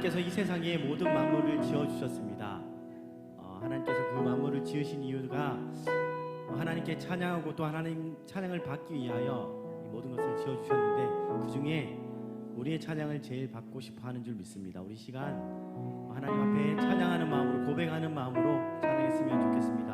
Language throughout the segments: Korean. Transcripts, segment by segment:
하나님께서 이 세상의 모든 만물을 지어주셨습니다. 하나님께서 그 만물을 지으신 이유가 하나님께 찬양하고 또 하나님 찬양을 받기 위하여 이 모든 것을 지어주셨는데, 그 중에 우리의 찬양을 제일 받고 싶어 하는 줄 믿습니다. 우리 시간 하나님 앞에 찬양하는 마음으로, 고백하는 마음으로 찬양했으면 좋겠습니다.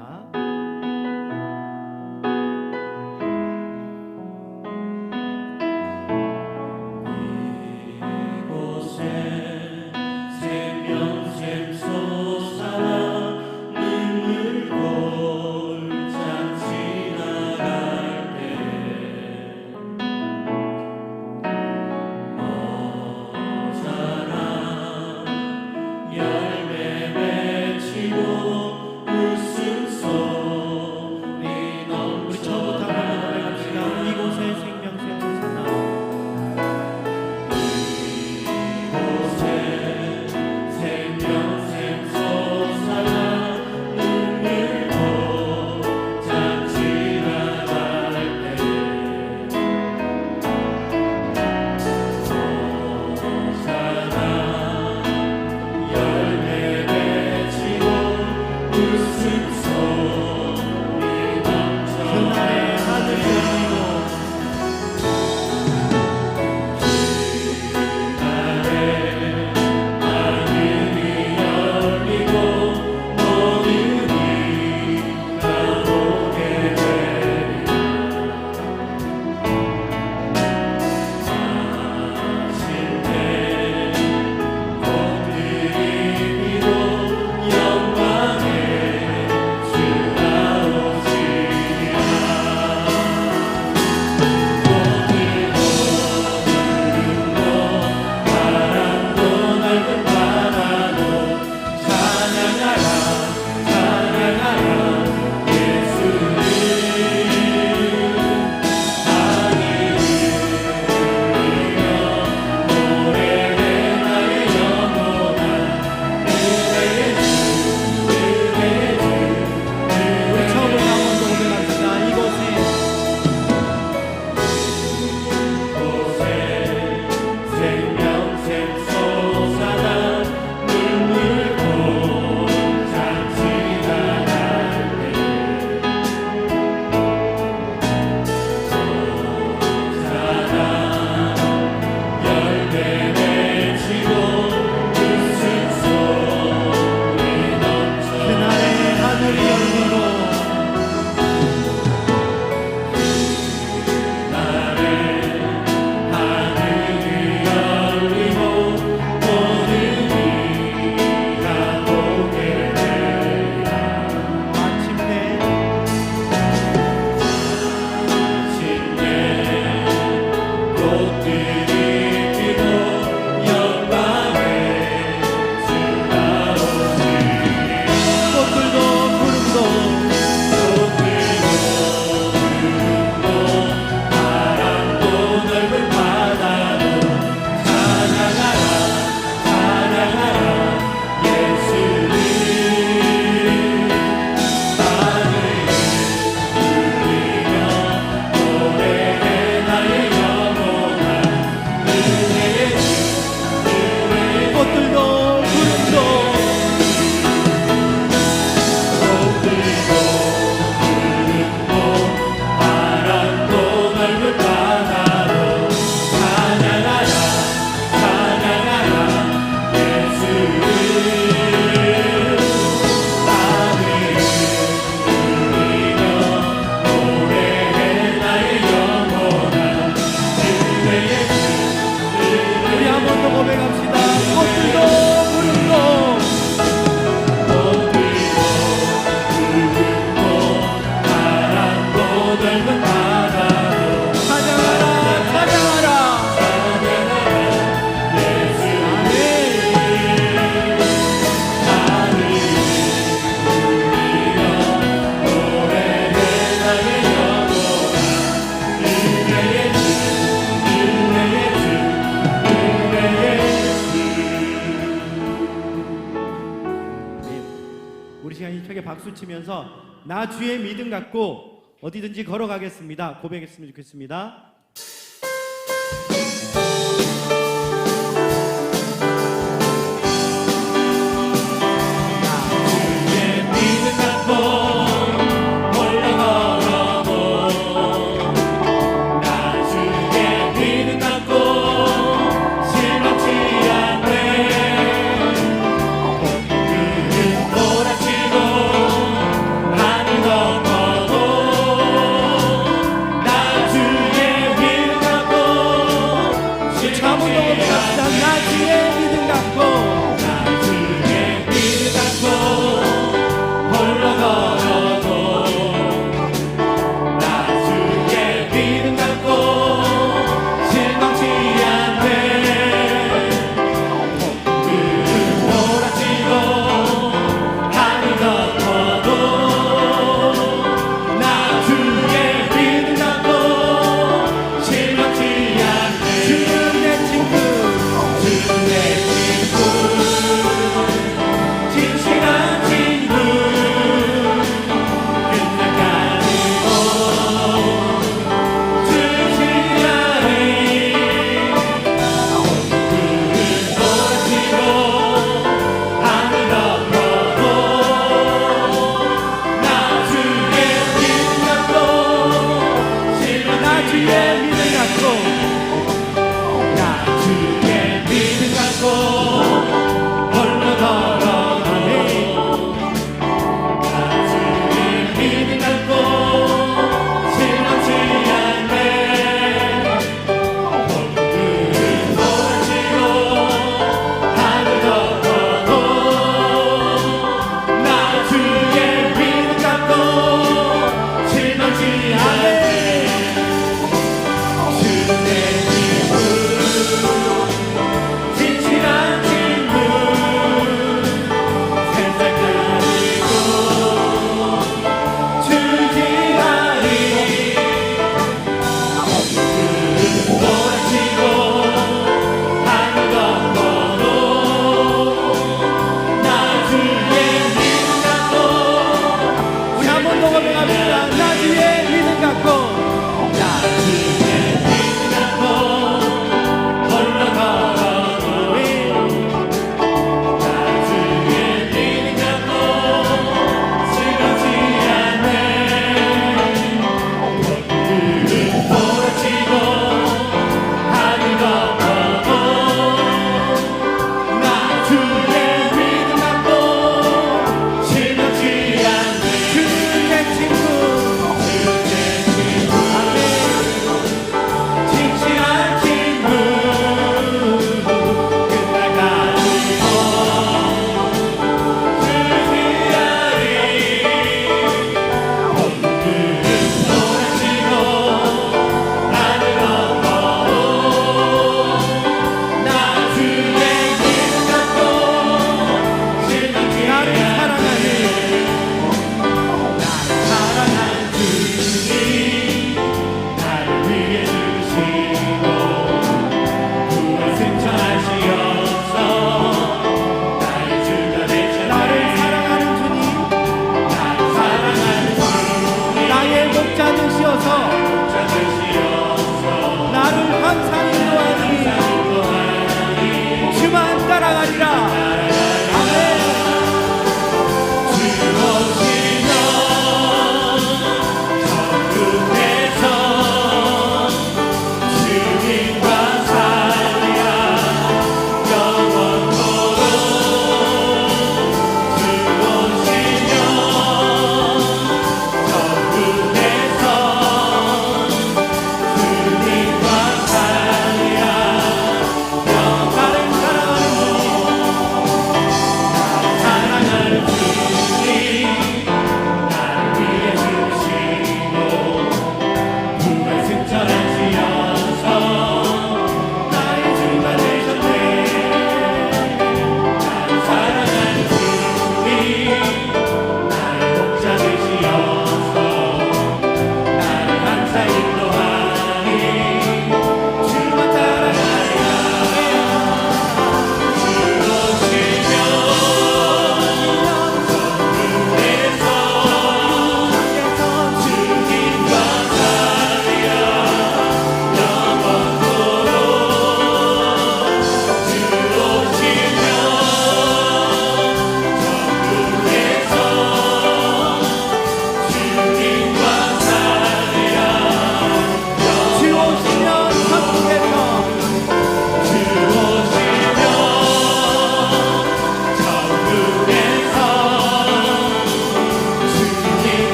박수 치면서 나 주의 믿음 갖고 어디든지 걸어가겠습니다. 고백했으면 좋겠습니다.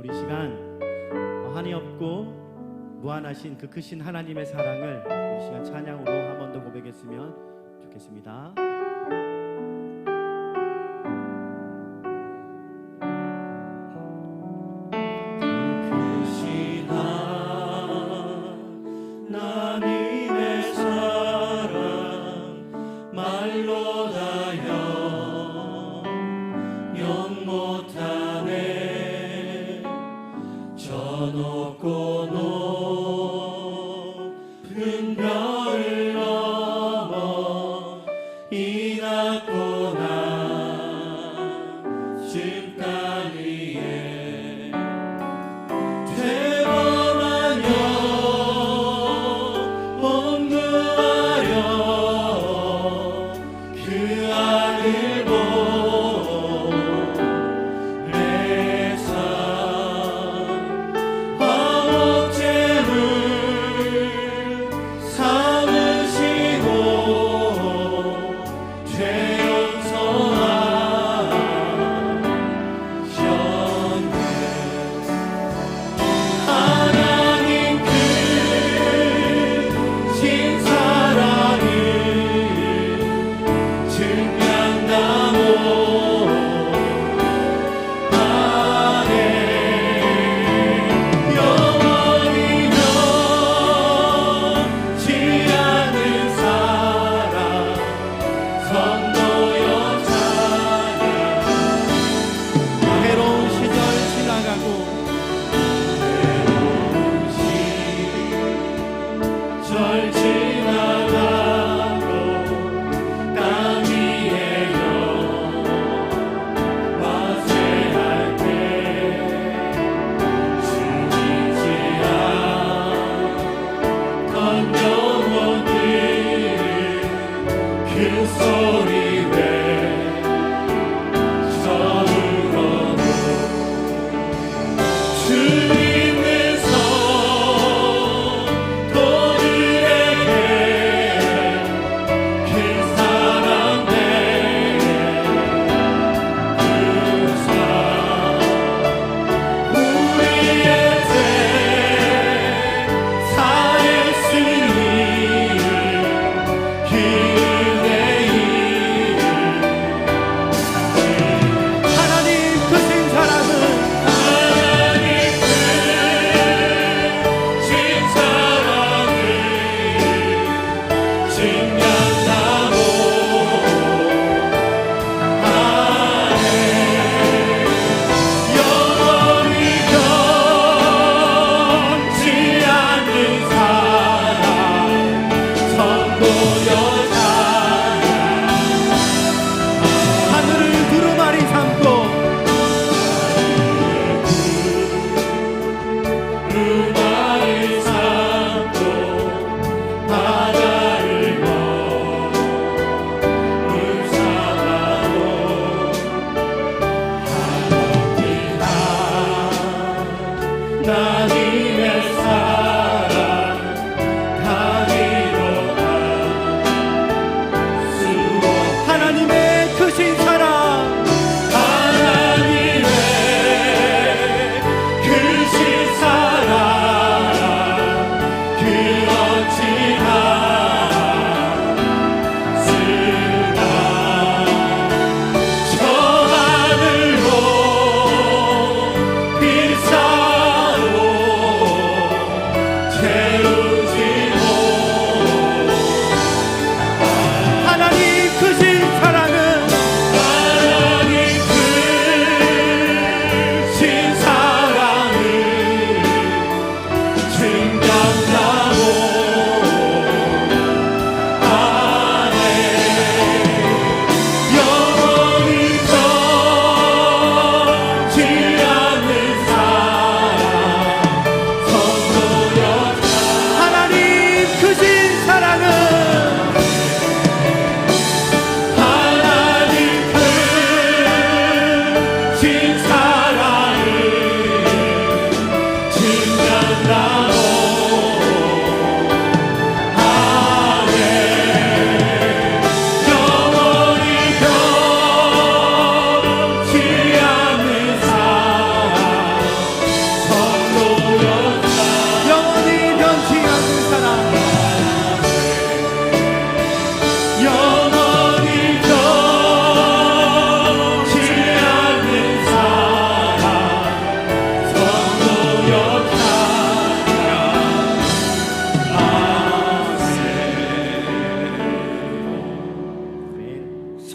우리 시간 한이 없고 무한하신 그 크신 하나님의 사랑을 우리 시간 찬양으로 한 번 더 고백했으면 좋겠습니다.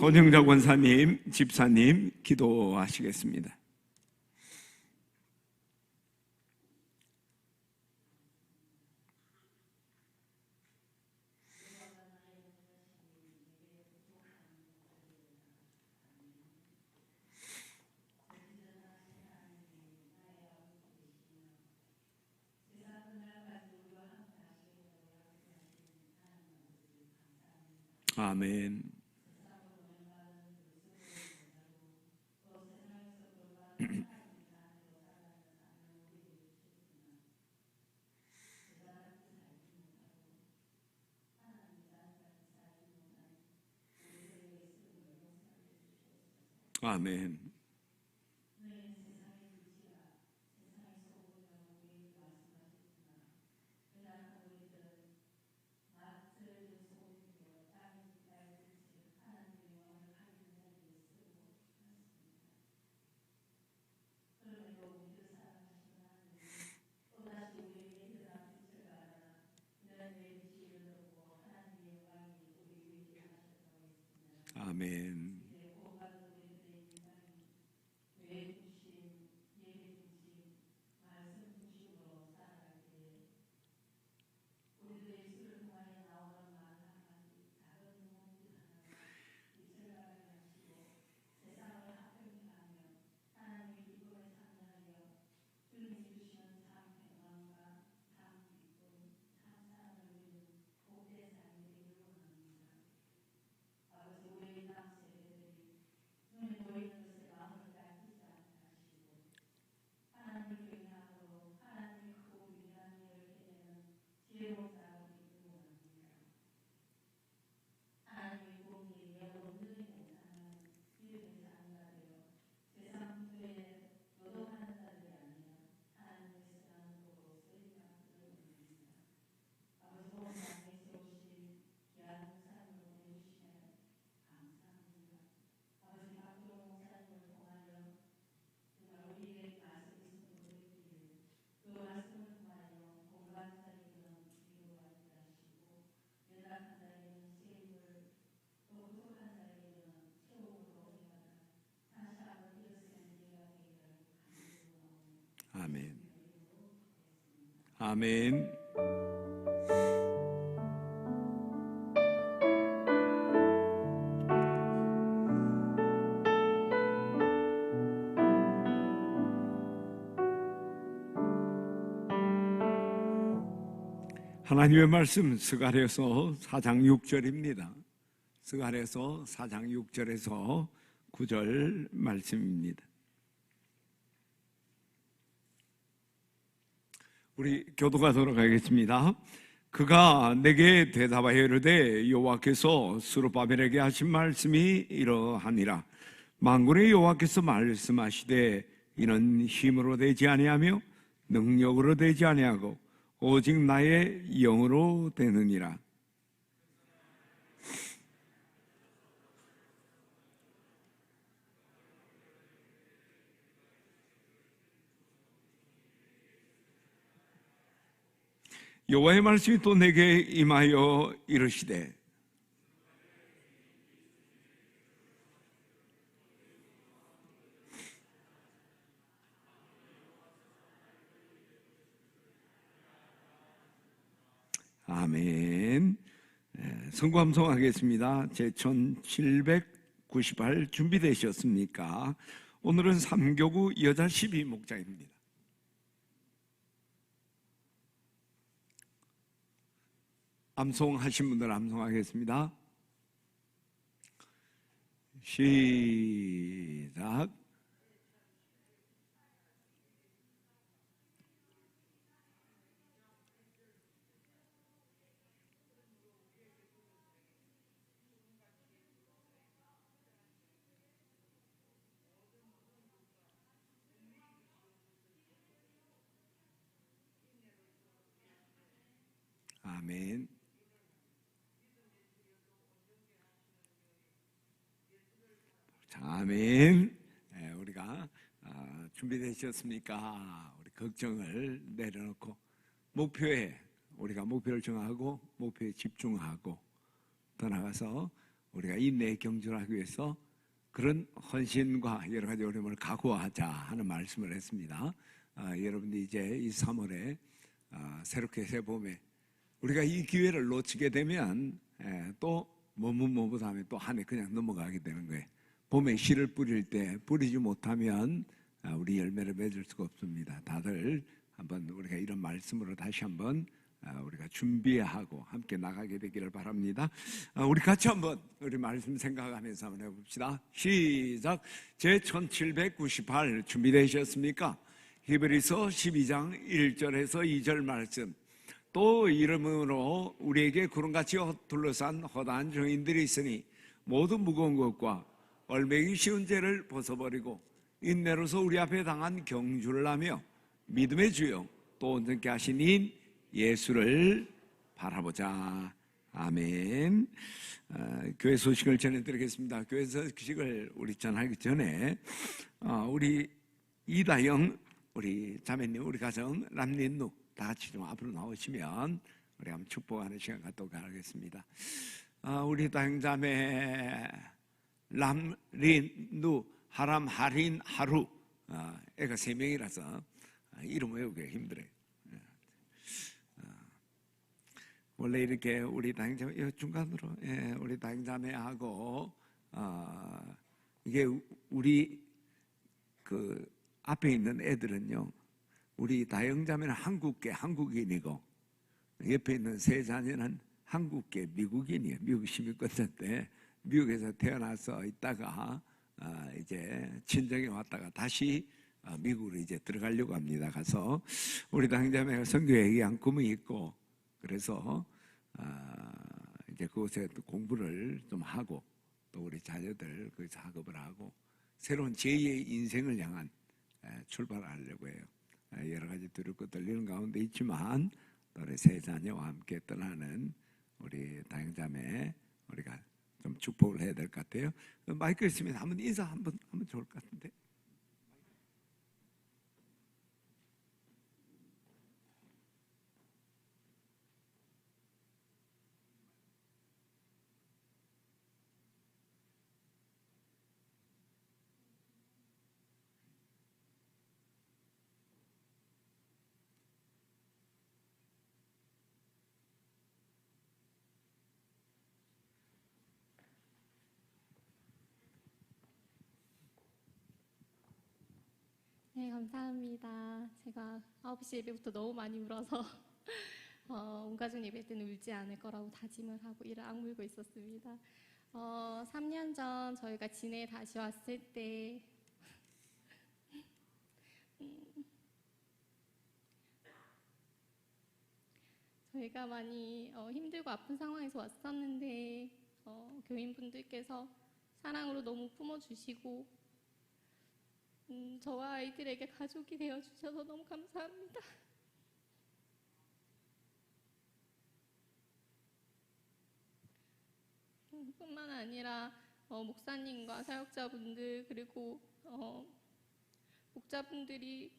손영자 권사님, 집사님 기도하시겠습니다. 아멘. 아멘. 아멘. 아멘. 아멘. 하나님의 말씀 스가랴서 4장 6절입니다. 스가랴서 4장 6절에서 9절 말씀입니다. 우리 교도가 돌아가겠습니다. 그가 내게 대답하여 이르되 여호와께서 스룹바벨에게 하신 말씀이 이러하니라. 만군의 여호와께서 말씀하시되 이는 힘으로 되지 아니하며 능력으로 되지 아니하고 오직 나의 영으로 되느니라. 여호와의 말씀이 또 내게 임하여 이르시되 아멘. 선고 함송하겠습니다. 제 1798 준비되셨습니까? 오늘은 3교구 여자 12목자입니다. 암송하신 분들 암송하겠습니다. 시작. 아멘. 아멘. 우리가 준비되셨습니까? 우리 걱정을 내려놓고 목표에 우리가 목표를 정하고 목표에 집중하고 더 나가서 우리가 인내 경주하기 위해서 그런 헌신과 여러 가지 어려움을 각오하자 하는 말씀을 했습니다. 여러분들 이제 이 3월에 새롭게 새 봄에 우리가 이 기회를 놓치게 되면 또 머뭇머뭇하면 또 한 해 그냥 넘어가게 되는 거예요. 봄에 씨를 뿌릴 때 뿌리지 못하면 우리 열매를 맺을 수가 없습니다. 다들 한번 우리가 이런 말씀으로 다시 한번 우리가 준비하고 함께 나가게 되기를 바랍니다. 우리 같이 한번 우리 말씀 생각하면서 한번 해봅시다. 시작. 제 1798 준비되셨습니까? 히브리서 12장 1절에서 2절 말씀. 또 이름으로 우리에게 구름같이 둘러싼 허다한 증인들이 있으니 모든 무거운 것과 얼매기 쉬운 죄를 벗어버리고 인내로서 우리 앞에 당한 경주를 하며 믿음의 주요 또 온전케 하신 인 예수를 바라보자. 아멘. 교회 소식을 전해드리겠습니다. 교회 소식을 우리 전하기 전에 우리 이다영 우리 자매님 우리 가정 람린누 다 같이 좀 앞으로 나오시면 우리 한번 축복하는 시간 갖도록 하겠습니다. 우리 다영 자매 람린누 하람 하린 하루 애가 3명이라서 이름 외우기가 힘들어요. 원래 이렇게 우리 다행자매 중간으로 우리 다행자매하고 이게 우리 그 앞에 있는 애들은요 우리 다행자매는 한국계 한국인이고 옆에 있는 세 자녀는 한국계 미국인이에요. 미국 시민권자 때 미국에서 태어나서 있다가 이제 친정에 왔다가 다시 미국으로 이제 들어가려고 합니다. 가서 우리 다행자매가 선교에 얘기한 꿈이 있고 그래서 이제 그곳에 또 공부를 좀 하고 또 우리 자녀들 그 작업을 하고 새로운 제2의 인생을 향한 출발을 하려고 해요. 여러 가지 두렵고 떨리는 가운데 있지만 또 우리 세 자녀와 함께 떠나는 우리 다행자매 우리가 좀 축복을 해야 될 것 같아요. 마이크 있으면 한번 인사 한번 하면 좋을 것 같은데. 네, 감사합니다. 제가 9시 예배부터 너무 많이 울어서 온 가족 예배 때는 울지 않을 거라고 다짐을 하고 이를 악물고 있었습니다. 3년 전 저희가 진해에 다시 왔을 때 저희가 많이 힘들고 아픈 상황에서 왔었는데 교인분들께서 사랑으로 너무 품어주시고 저와 아이들에게 가족이 되어주셔서 너무 감사합니다. 뿐만 아니라 목사님과 사역자분들 그리고 목자분들이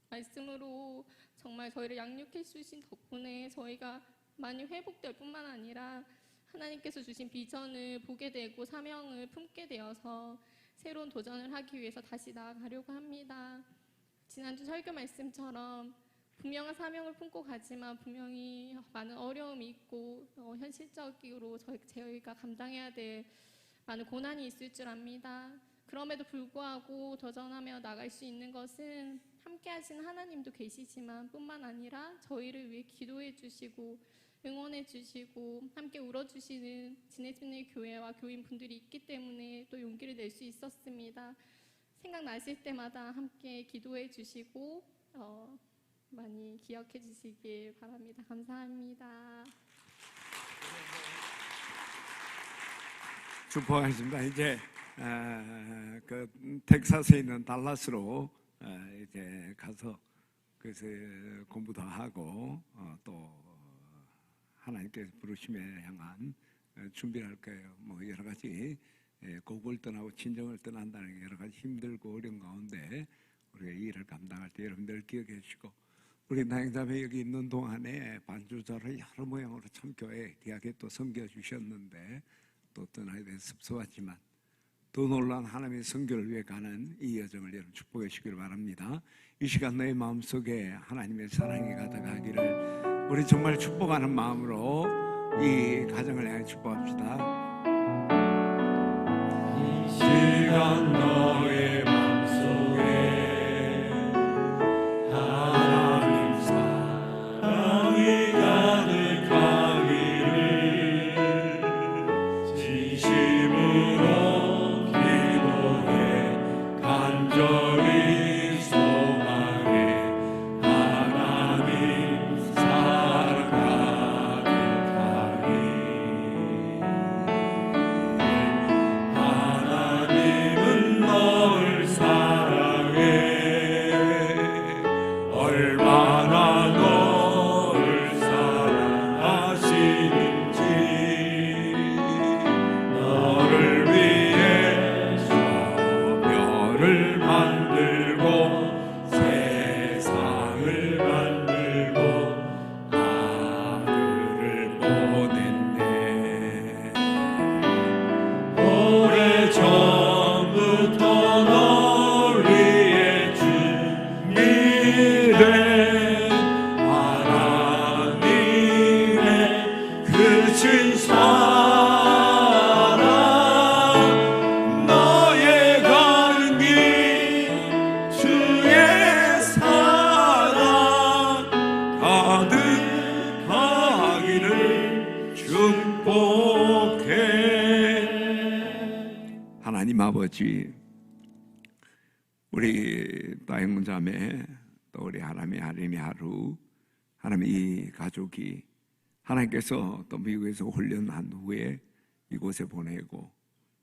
말씀으로 정말 저희를 양육해 주신 덕분에 저희가 많이 회복될 뿐만 아니라 하나님께서 주신 비전을 보게 되고 사명을 품게 되어서 새로운 도전을 하기 위해서 다시 나아가려고 합니다. 지난주 설교 말씀처럼 분명한 사명을 품고 가지만 분명히 많은 어려움이 있고 현실적으로 저희가 감당해야 될 많은 고난이 있을 줄 압니다. 그럼에도 불구하고 도전하며 나갈 수 있는 것은 함께 하시는 하나님도 계시지만 뿐만 아니라 저희를 위해 기도해 주시고 응원해 주시고 함께 울어주시는 진해진리 교회와 교인분들이 있기 때문에 또 용기를 낼 수 있었습니다. 생각나실 때마다 함께 기도해 주시고 많이 기억해 주시길 바랍니다. 감사합니다. 축복하겠습니다. 이제 그 텍사스에 있는 달라스로 이제 가서 그래서 공부도 하고 또 하나님께서 부르심에 향한 준비를 할 거예요. 뭐 여러 가지 고국을 떠나고 친정을 떠난다는 여러 가지 힘들고 어려운 가운데 우리가 이 일을 감당할 때 여러분들 기억해 주시고 우리 다행자매 여기 있는 동안에 반주자로 여러 모양으로 참 교회 귀하게 또 섬겨 주셨는데 또 떠나야 돼 섭섭하지만 더 놀라운 하나님의 성결을 위해 가는 이 여정을 여러분 축복해 주시길 바랍니다. 이 시간 너의 마음속에 하나님의 사랑이 가득하기를 우리 정말 축복하는 마음으로 이 가정을 향해 축복합시다. 이 시간 너의 마음속에 하나님 사랑이 가득하기를 진심으로 기도해 간절히 소망해 하나님 사랑 가득하기 하나님은 너를 사랑해 얼마나 너를 사랑하시는지 너를 위해서 별을 만들고 세상을 만들고 아들을 보냈네 오래전부터 널 위해 준 미래 하나님의 크신 사랑 너의 가는 길 주의 사랑 가득하기를 축복해. 하나님 아버지, 우리 다행문 자매 또 우리 하나님의 하루 하나님 이 가족이 하나님께서 또 미국에서 훈련한 후에 이곳에 보내고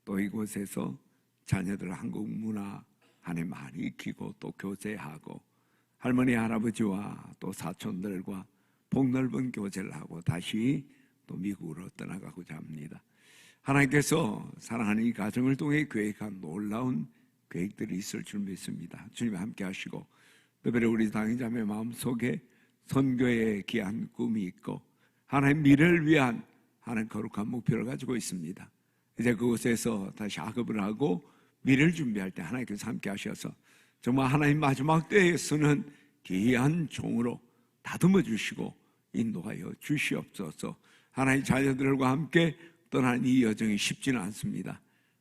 또 이곳에서 자녀들 한국 문화 하나님 많이 익히고 또 교제하고 할머니 할아버지와 또 사촌들과 폭넓은 교제를 하고 다시 또 미국으로 떠나가고자 합니다. 하나님께서 사랑하는 이 가정을 통해 계획한 놀라운 계획들이 있을 줄 믿습니다. 주님 함께 하시고 특별히 우리 당의자매 마음속에 선교의 귀한 꿈이 있고 하나님 미래를 위한 하나님 거룩한 목표를 가지고 있습니다. 이제 그곳에서 다시 학업을 하고 미래를 준비할 때 하나님께서 함께 하셔서 정말 하나님 마지막 때에 쓰는 귀한 종으로 다듬어 주시고 인도하여 주시옵소서. 하나님 자녀들과 함께 떠나는 이 여정이 쉽지는 않습니다.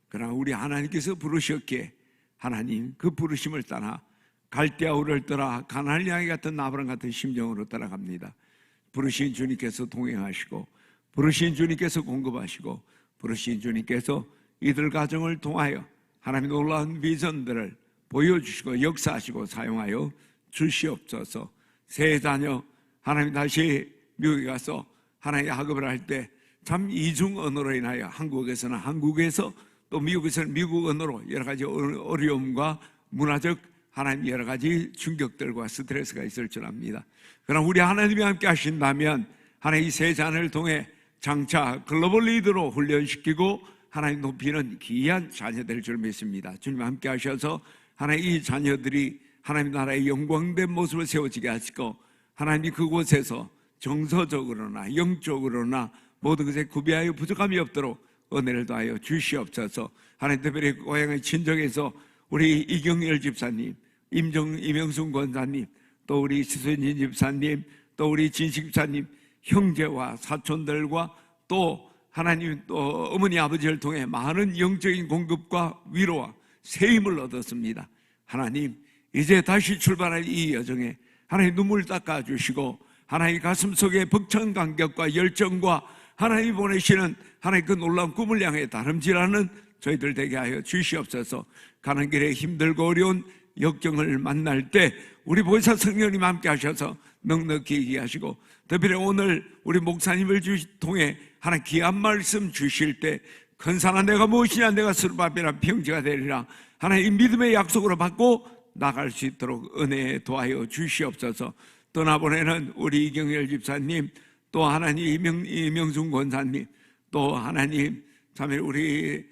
그러나 우리 하나님께서 부르셨기에 하나님 그 부르심을 따라 갈대아우를 떠나 가나안을 향해 같은 아브람 같은 심정으로 따라갑니다. 부르신 주님께서 동행하시고 부르신 주님께서 공급하시고 부르신 주님께서 이들 가정을 통하여 하나님의 놀라운 비전들을 보여주시고 역사하시고 사용하여 주시옵소서. 새 자녀 하나님 다시 미국에 가서 하나님의 학업을 할 때 참 이중 언어로 인하여 한국에서는 한국에서 또 미국에서는 미국 언어로 여러 가지 어려움과 문화적 하나님 여러 가지 충격들과 스트레스가 있을 줄 압니다. 그러나 우리 하나님이 함께 하신다면 하나님 이 세 자녀를 통해 장차 글로벌 리더로 훈련시키고 하나님 높이는 귀한 자녀될 줄 믿습니다. 주님 함께 하셔서 하나님 이 자녀들이 하나님 나라의 영광된 모습을 세워지게 하시고 하나님이 그곳에서 정서적으로나 영적으로나 모든 것에 구비하여 부족함이 없도록 은혜를 더하여 주시옵소서. 하나님 특별히 고향의 친정에서 우리 이경열 집사님, 이명순 권사님, 또 우리 시선진 집사님, 또 우리 진식 집사님, 형제와 사촌들과 또 하나님 또 어머니 아버지를 통해 많은 영적인 공급과 위로와 세임을 얻었습니다. 하나님 이제 다시 출발할 이 여정에 하나님 눈물 닦아주시고 하나님 가슴 속에 벅찬 감격과 열정과 하나님 보내시는 하나님 그 놀라운 꿈을 향해 다름질하는 저희들 되게 하여 주시옵소서. 가는 길에 힘들고 어려운 역경을 만날 때 우리 보혜사 성령님 함께 하셔서 넉넉히 얘기하시고 특별히 오늘 우리 목사님을 통해 하나님 귀한 말씀 주실 때 큰 산아 내가 무엇이냐 내가 스룹바벨이라 평지가 되리라 하나님 믿음의 약속으로 받고 나갈 수 있도록 은혜에 도하여 주시옵소서. 떠나보내는 우리 이경열 집사님 또 하나님 이명순 권사님 또 하나님 참 우리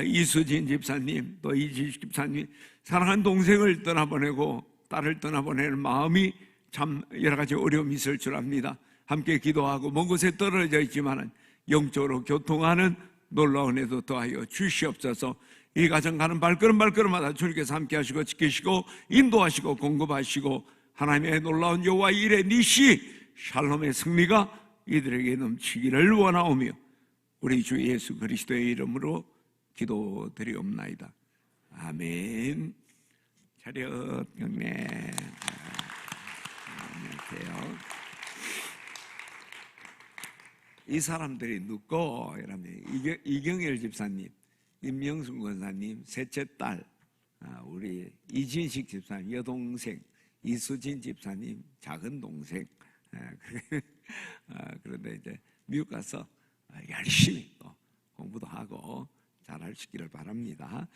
이수진 집사님 또 이지식 집사님 사랑하는 동생을 떠나보내고 딸을 떠나보내는 마음이 참 여러 가지 어려움이 있을 줄 압니다. 함께 기도하고 먼 곳에 떨어져 있지만 영적으로 교통하는 놀라운 애도 더하여 주시옵소서. 이 가정 가는 발걸음마다 주님께서 함께 하시고 지키시고 인도하시고 공급하시고 하나님의 놀라운 여호와의 일의 니시 샬롬의 승리가 이들에게 넘치기를 원하오며 우리 주 예수 그리스도의 이름으로 기도드리옵나이다. 아멘. 차렷 경례. 안녕하세요. 이 사람들이 누구? 여러분, 이경열 집사님, 임명순 권사님, 셋째 딸, 우리 이진식 집사님 여동생, 이수진 집사님 작은 동생. 그런데 이제 미국 가서 열심히 또 공부도 하고 잘하시기를 바랍니다.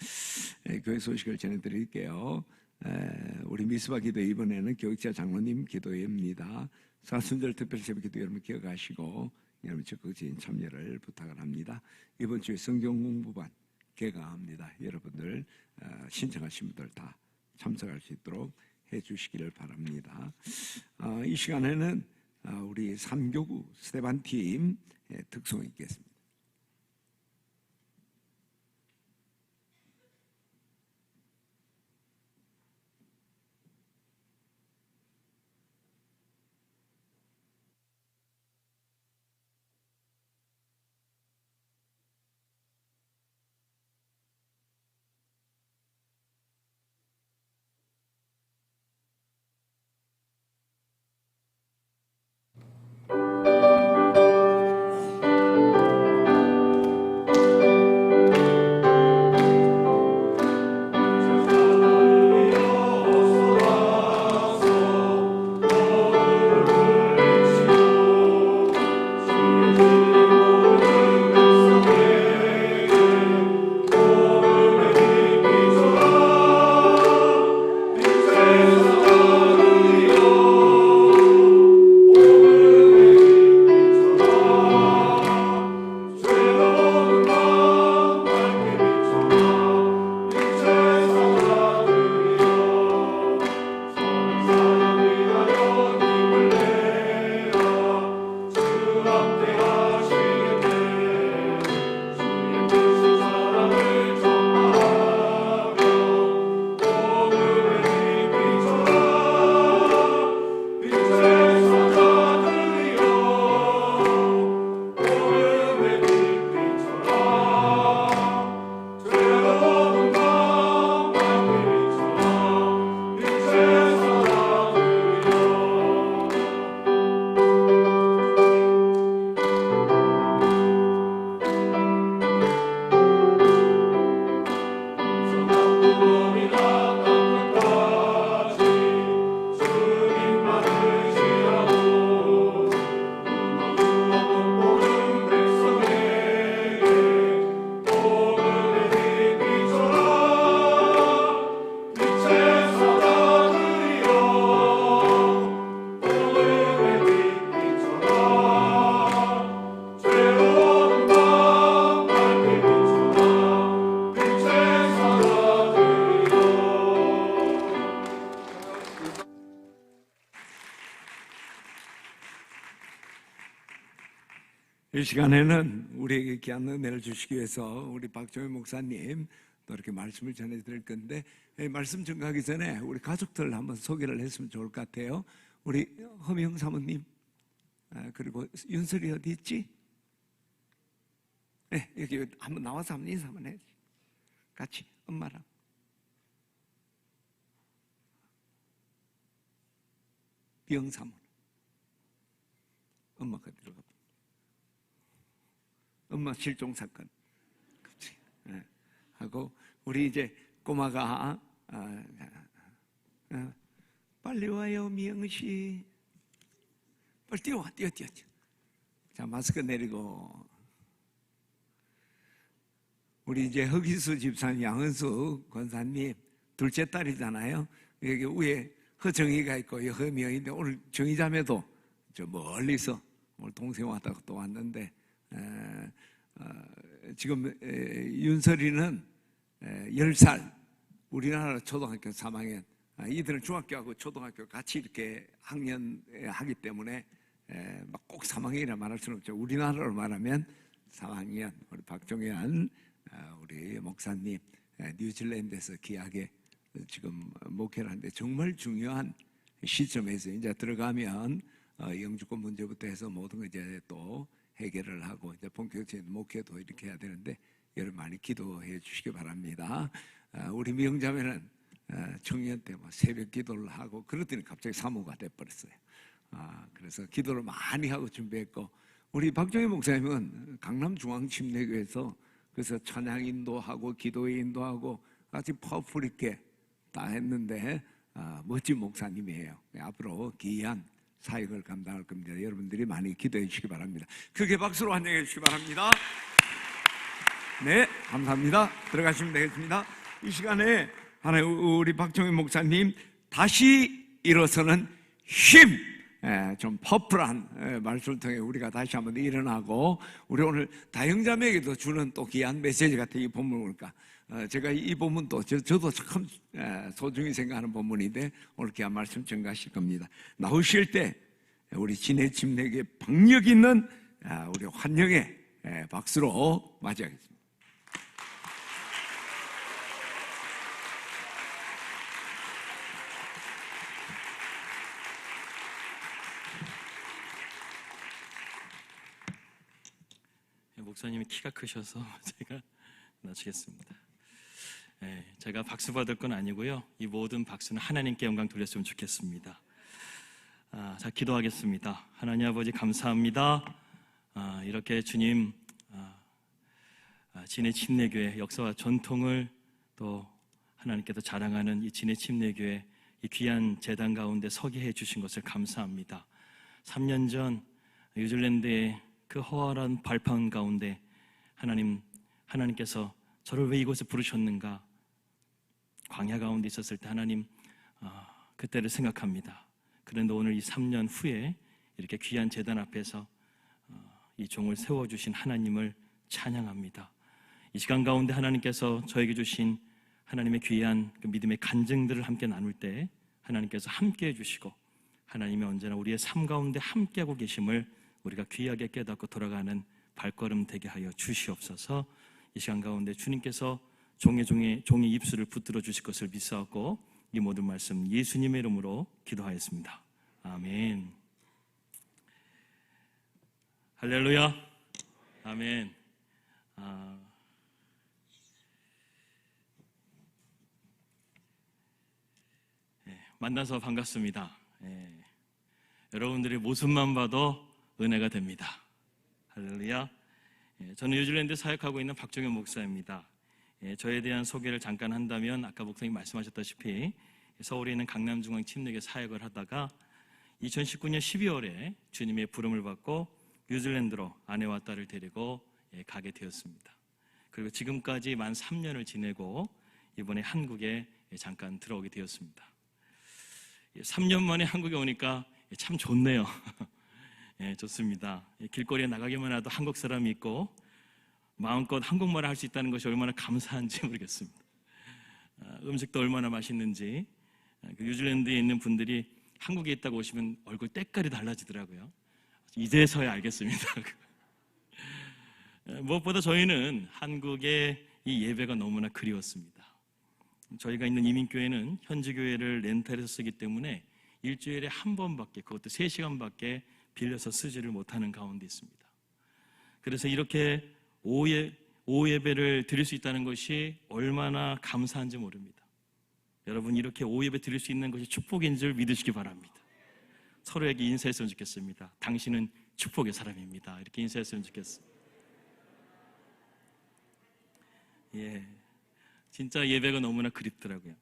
교회 소식을 전해드릴게요. 우리 미스바 기도 이번에는 교육자 장로님 기도회입니다. 사순절 특별새벽 기도 여러분 기억하시고 여러분 적극적인 참여를 부탁을 합니다. 이번 주에 성경 공부반 개강합니다. 여러분들 신청하신 분들 다 참석할 수 있도록 해주시기를 바랍니다. 이 시간에는 우리 3교구 스테반 팀 특송이 있겠습니다. 이 시간에는 우리에게 귀한 은혜를 주시기 위해서 우리 박종현 목사님 또 이렇게 말씀을 전해드릴 건데, 말씀 전가하기 전에 우리 가족들 한번 소개를 했으면 좋을 것 같아요. 우리 허미영 사모님, 그리고 윤설이 어디 있지? 네, 여기 한번 나와서 한번 인사 한번 해. 같이 엄마랑. 비영 사모, 엄마가 들어가. 엄마 실종 사건, 그렇지? 네. 하고 우리 이제 꼬마가 빨리 와요 미영 씨, 빨리 뛰어. 자, 마스크 내리고. 우리 이제 허기수 집사님, 양은수 권사님 둘째 딸이잖아요. 여기 위에 허정희가 있고 허미영인데 오늘 정희자매도 저 멀리서 오늘 동생 왔다고 또 왔는데. 지금 윤설이는 10살, 우리나라 초등학교 3학년, 이들은 중학교하고 초등학교 같이 이렇게 학년 하기 때문에 막 꼭 3학년이라 말할 수는 없죠. 우리나라로 말하면 3학년 우리 박종현 우리 목사님 뉴질랜드에서 귀하게 지금 목회를 하는데 정말 중요한 시점에서 이제 들어가면 영주권 문제부터 해서 모든 거 이제 또 해결을 하고 이제 본격적인 목회도 이렇게 해야 되는데 여러분 많이 기도해 주시기 바랍니다. 우리 미영자매는 청년 때 뭐 새벽 기도를 하고 그러더니 갑자기 사모가 돼버렸어요. 그래서 기도를 많이 하고 준비했고 우리 박정희 목사님은 강남중앙침례교회에서 그래서 찬양 인도하고 기도 인도하고 아주 파워풀 있게 다 했는데 멋진 목사님이에요. 앞으로 귀한 사역을 감당할 겁니다. 여러분들이 많이 기도해 주시기 바랍니다. 크게 박수로 환영해 주시기 바랍니다. 네, 감사합니다. 들어가시면 되겠습니다. 이 시간에 우리 박정희 목사님 다시 일어서는 힘, 좀 퍼플한 말씀을 통해 우리가 다시 한번 일어나고 우리 오늘 다영자매에게도 주는 또 귀한 메시지 같은 이 본문을 볼까. 제가 이 본문도 저도 참 소중히 생각하는 본문인데 오늘 귀한 말씀 전가하실 겁니다. 나오실 때 우리 진해 침례교회 박력 있는 우리 환영의 박수로 맞이하겠습니다. 목사님이 키가 크셔서 제가 낮추겠습니다. 제가 박수 받을 건 아니고요. 이 모든 박수는 하나님께 영광 돌렸으면 좋겠습니다. 자, 기도하겠습니다. 하나님 아버지 감사합니다. 이렇게 주님 진해 침례교회 역사와 전통을 또 하나님께서 자랑하는 이 진해 침례교회 이 귀한 재단 가운데 서게 해주신 것을 감사합니다. 3년 전 뉴질랜드의 그 허활한 발판 가운데 하나님께서 저를 왜 이곳에 부르셨는가 광야 가운데 있었을 때 하나님 그때를 생각합니다. 그런데 오늘 이 3년 후에 이렇게 귀한 제단 앞에서 이 종을 세워주신 하나님을 찬양합니다. 이 시간 가운데 하나님께서 저에게 주신 하나님의 귀한 그 믿음의 간증들을 함께 나눌 때 하나님께서 함께 해주시고 하나님이 언제나 우리의 삶 가운데 함께하고 계심을 우리가 귀하게 깨닫고 돌아가는 발걸음 되게 하여 주시옵소서. 이 시간 가운데 주님께서 종의 입술을 붙들어 주실 것을 믿사옵고 이 모든 말씀 예수님의 이름으로 기도하였습니다. 아멘. 할렐루야. 아멘. 만나서 반갑습니다. 여러분들의 모습만 봐도 은혜가 됩니다. 할렐루야. 저는 뉴질랜드 사역하고 있는 박종현 목사입니다. 저에 대한 소개를 잠깐 한다면 아까 목사님 말씀하셨다시피 서울에 있는 강남중앙 침례교회 사역을 하다가 2019년 12월에 주님의 부름을 받고 뉴질랜드로 아내와 딸을 데리고 가게 되었습니다. 그리고 지금까지 만 3년을 지내고 이번에 한국에 잠깐 들어오게 되었습니다. 3년 만에 한국에 오니까 참 좋네요. 좋습니다. 길거리에 나가기만 해도 한국 사람이 있고 마음껏 한국말을 할 수 있다는 것이 얼마나 감사한지 모르겠습니다. 음식도 얼마나 맛있는지 뉴질랜드에 있는 분들이 한국에 있다고 오시면 얼굴 때깔이 달라지더라고요. 이제서야 알겠습니다. 무엇보다 저희는 한국의 이 예배가 너무나 그리웠습니다. 저희가 있는 이민교회는 현지교회를 렌탈해서 쓰기 때문에 일주일에 한 번밖에, 그것도 3시간밖에 빌려서 쓰지를 못하는 가운데 있습니다. 그래서 이렇게 오후 예배를 드릴 수 있다는 것이 얼마나 감사한지 모릅니다. 여러분, 이렇게 오후 예배 드릴 수 있는 것이 축복인 줄 믿으시기 바랍니다. 서로에게 인사했으면 좋겠습니다. 당신은 축복의 사람입니다. 이렇게 인사했으면 좋겠습니다. 진짜 예배가 너무나 그립더라고요.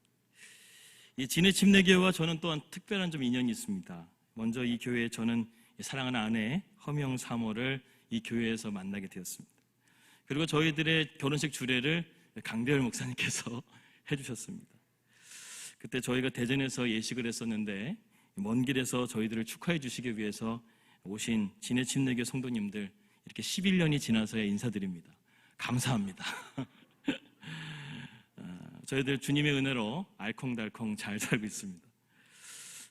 이 진해 침례교회와 저는 또한 특별한 좀 인연이 있습니다. 먼저 이 교회에 저는 사랑하는 아내 허명 사모를 이 교회에서 만나게 되었습니다. 그리고 저희들의 결혼식 주례를 강대열 목사님께서 해주셨습니다. 그때 저희가 대전에서 예식을 했었는데 먼 길에서 저희들을 축하해 주시기 위해서 오신 진해 침례교회 성도님들 이렇게 11년이 지나서야 인사드립니다. 감사합니다. 저희들 주님의 은혜로 알콩달콩 잘 살고 있습니다.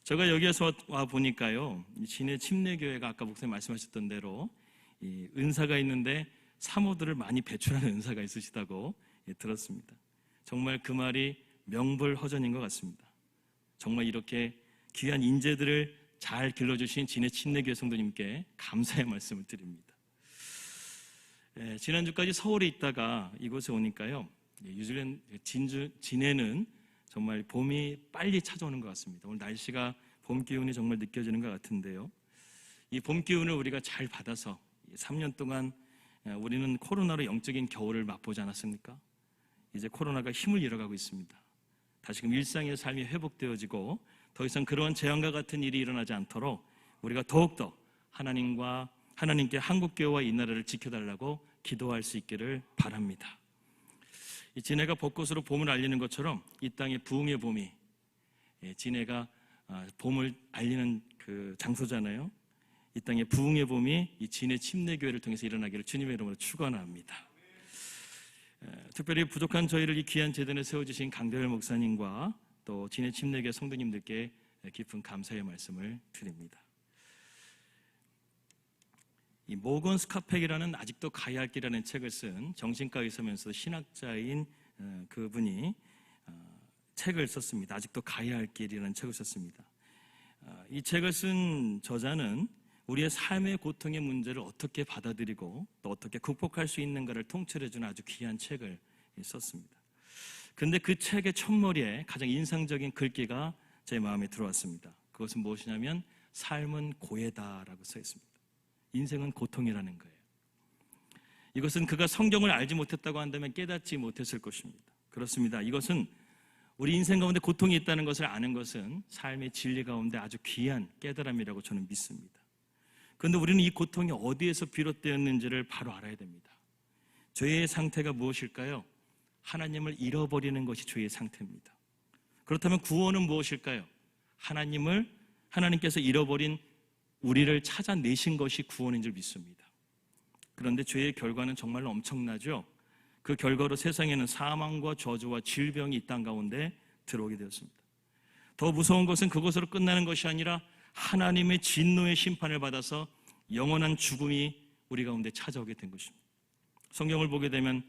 제가 여기에서 와 보니까요, 이 진해 침례교회가 아까 목사님 말씀하셨던 대로 이 은사가 있는데 사모들을 많이 배출하는 은사가 있으시다고 들었습니다. 정말 그 말이 명불허전인 것 같습니다. 정말 이렇게 귀한 인재들을 잘 길러주신 진해 침례교회 성도님께 감사의 말씀을 드립니다. 지난주까지 서울에 있다가 이곳에 오니까요, 뉴질랜드 진해는 정말 봄이 빨리 찾아오는 것 같습니다. 오늘 날씨가 봄 기운이 정말 느껴지는 것 같은데요, 이 봄 기운을 우리가 잘 받아서 3년 동안 우리는 코로나로 영적인 겨울을 맛보지 않았습니까? 이제 코로나가 힘을 잃어가고 있습니다. 다시금 일상의 삶이 회복되어지고 더 이상 그러한 재앙과 같은 일이 일어나지 않도록 우리가 더욱더 하나님께 한국교회와 이 나라를 지켜달라고 기도할 수 있기를 바랍니다. 이 진해가 벚꽃으로 봄을 알리는 것처럼 이 땅의 부흥의 봄이, 진해가 봄을 알리는 그 장소잖아요. 이 땅의 부흥의 봄이 이 진해 침례교회를 통해서 일어나기를 주님의 이름으로 축원합니다. 특별히 부족한 저희를 이 귀한 재단에 세워주신 강대열 목사님과 또 진해 침례교회 성도님들께 깊은 감사의 말씀을 드립니다. 이 모건 스카펙이라는 아직도 가야 할 길이라는 책을 쓴 정신과 의사면서 신학자인 그분이 책을 썼습니다. 아직도 가야 할 길이라는 책을 썼습니다. 이 책을 쓴 저자는 우리의 삶의 고통의 문제를 어떻게 받아들이고 또 어떻게 극복할 수 있는가를 통찰해주는 아주 귀한 책을 썼습니다. 근데 그 책의 첫머리에 가장 인상적인 글귀가 제 마음에 들어왔습니다. 그것은 무엇이냐면 삶은 고해다라고 써 있습니다. 인생은 고통이라는 거예요. 이것은 그가 성경을 알지 못했다고 한다면 깨닫지 못했을 것입니다. 그렇습니다. 이것은 우리 인생 가운데 고통이 있다는 것을 아는 것은 삶의 진리 가운데 아주 귀한 깨달음이라고 저는 믿습니다. 그런데 우리는 이 고통이 어디에서 비롯되었는지를 바로 알아야 됩니다. 죄의 상태가 무엇일까요? 하나님을 잃어버리는 것이 죄의 상태입니다. 그렇다면 구원은 무엇일까요? 하나님께서 잃어버린 우리를 찾아내신 것이 구원인 줄 믿습니다. 그런데 죄의 결과는 정말로 엄청나죠. 그 결과로 세상에는 사망과 저주와 질병이 이 땅 가운데 들어오게 되었습니다. 더 무서운 것은 그것으로 끝나는 것이 아니라 하나님의 진노의 심판을 받아서 영원한 죽음이 우리 가운데 찾아오게 된 것입니다. 성경을 보게 되면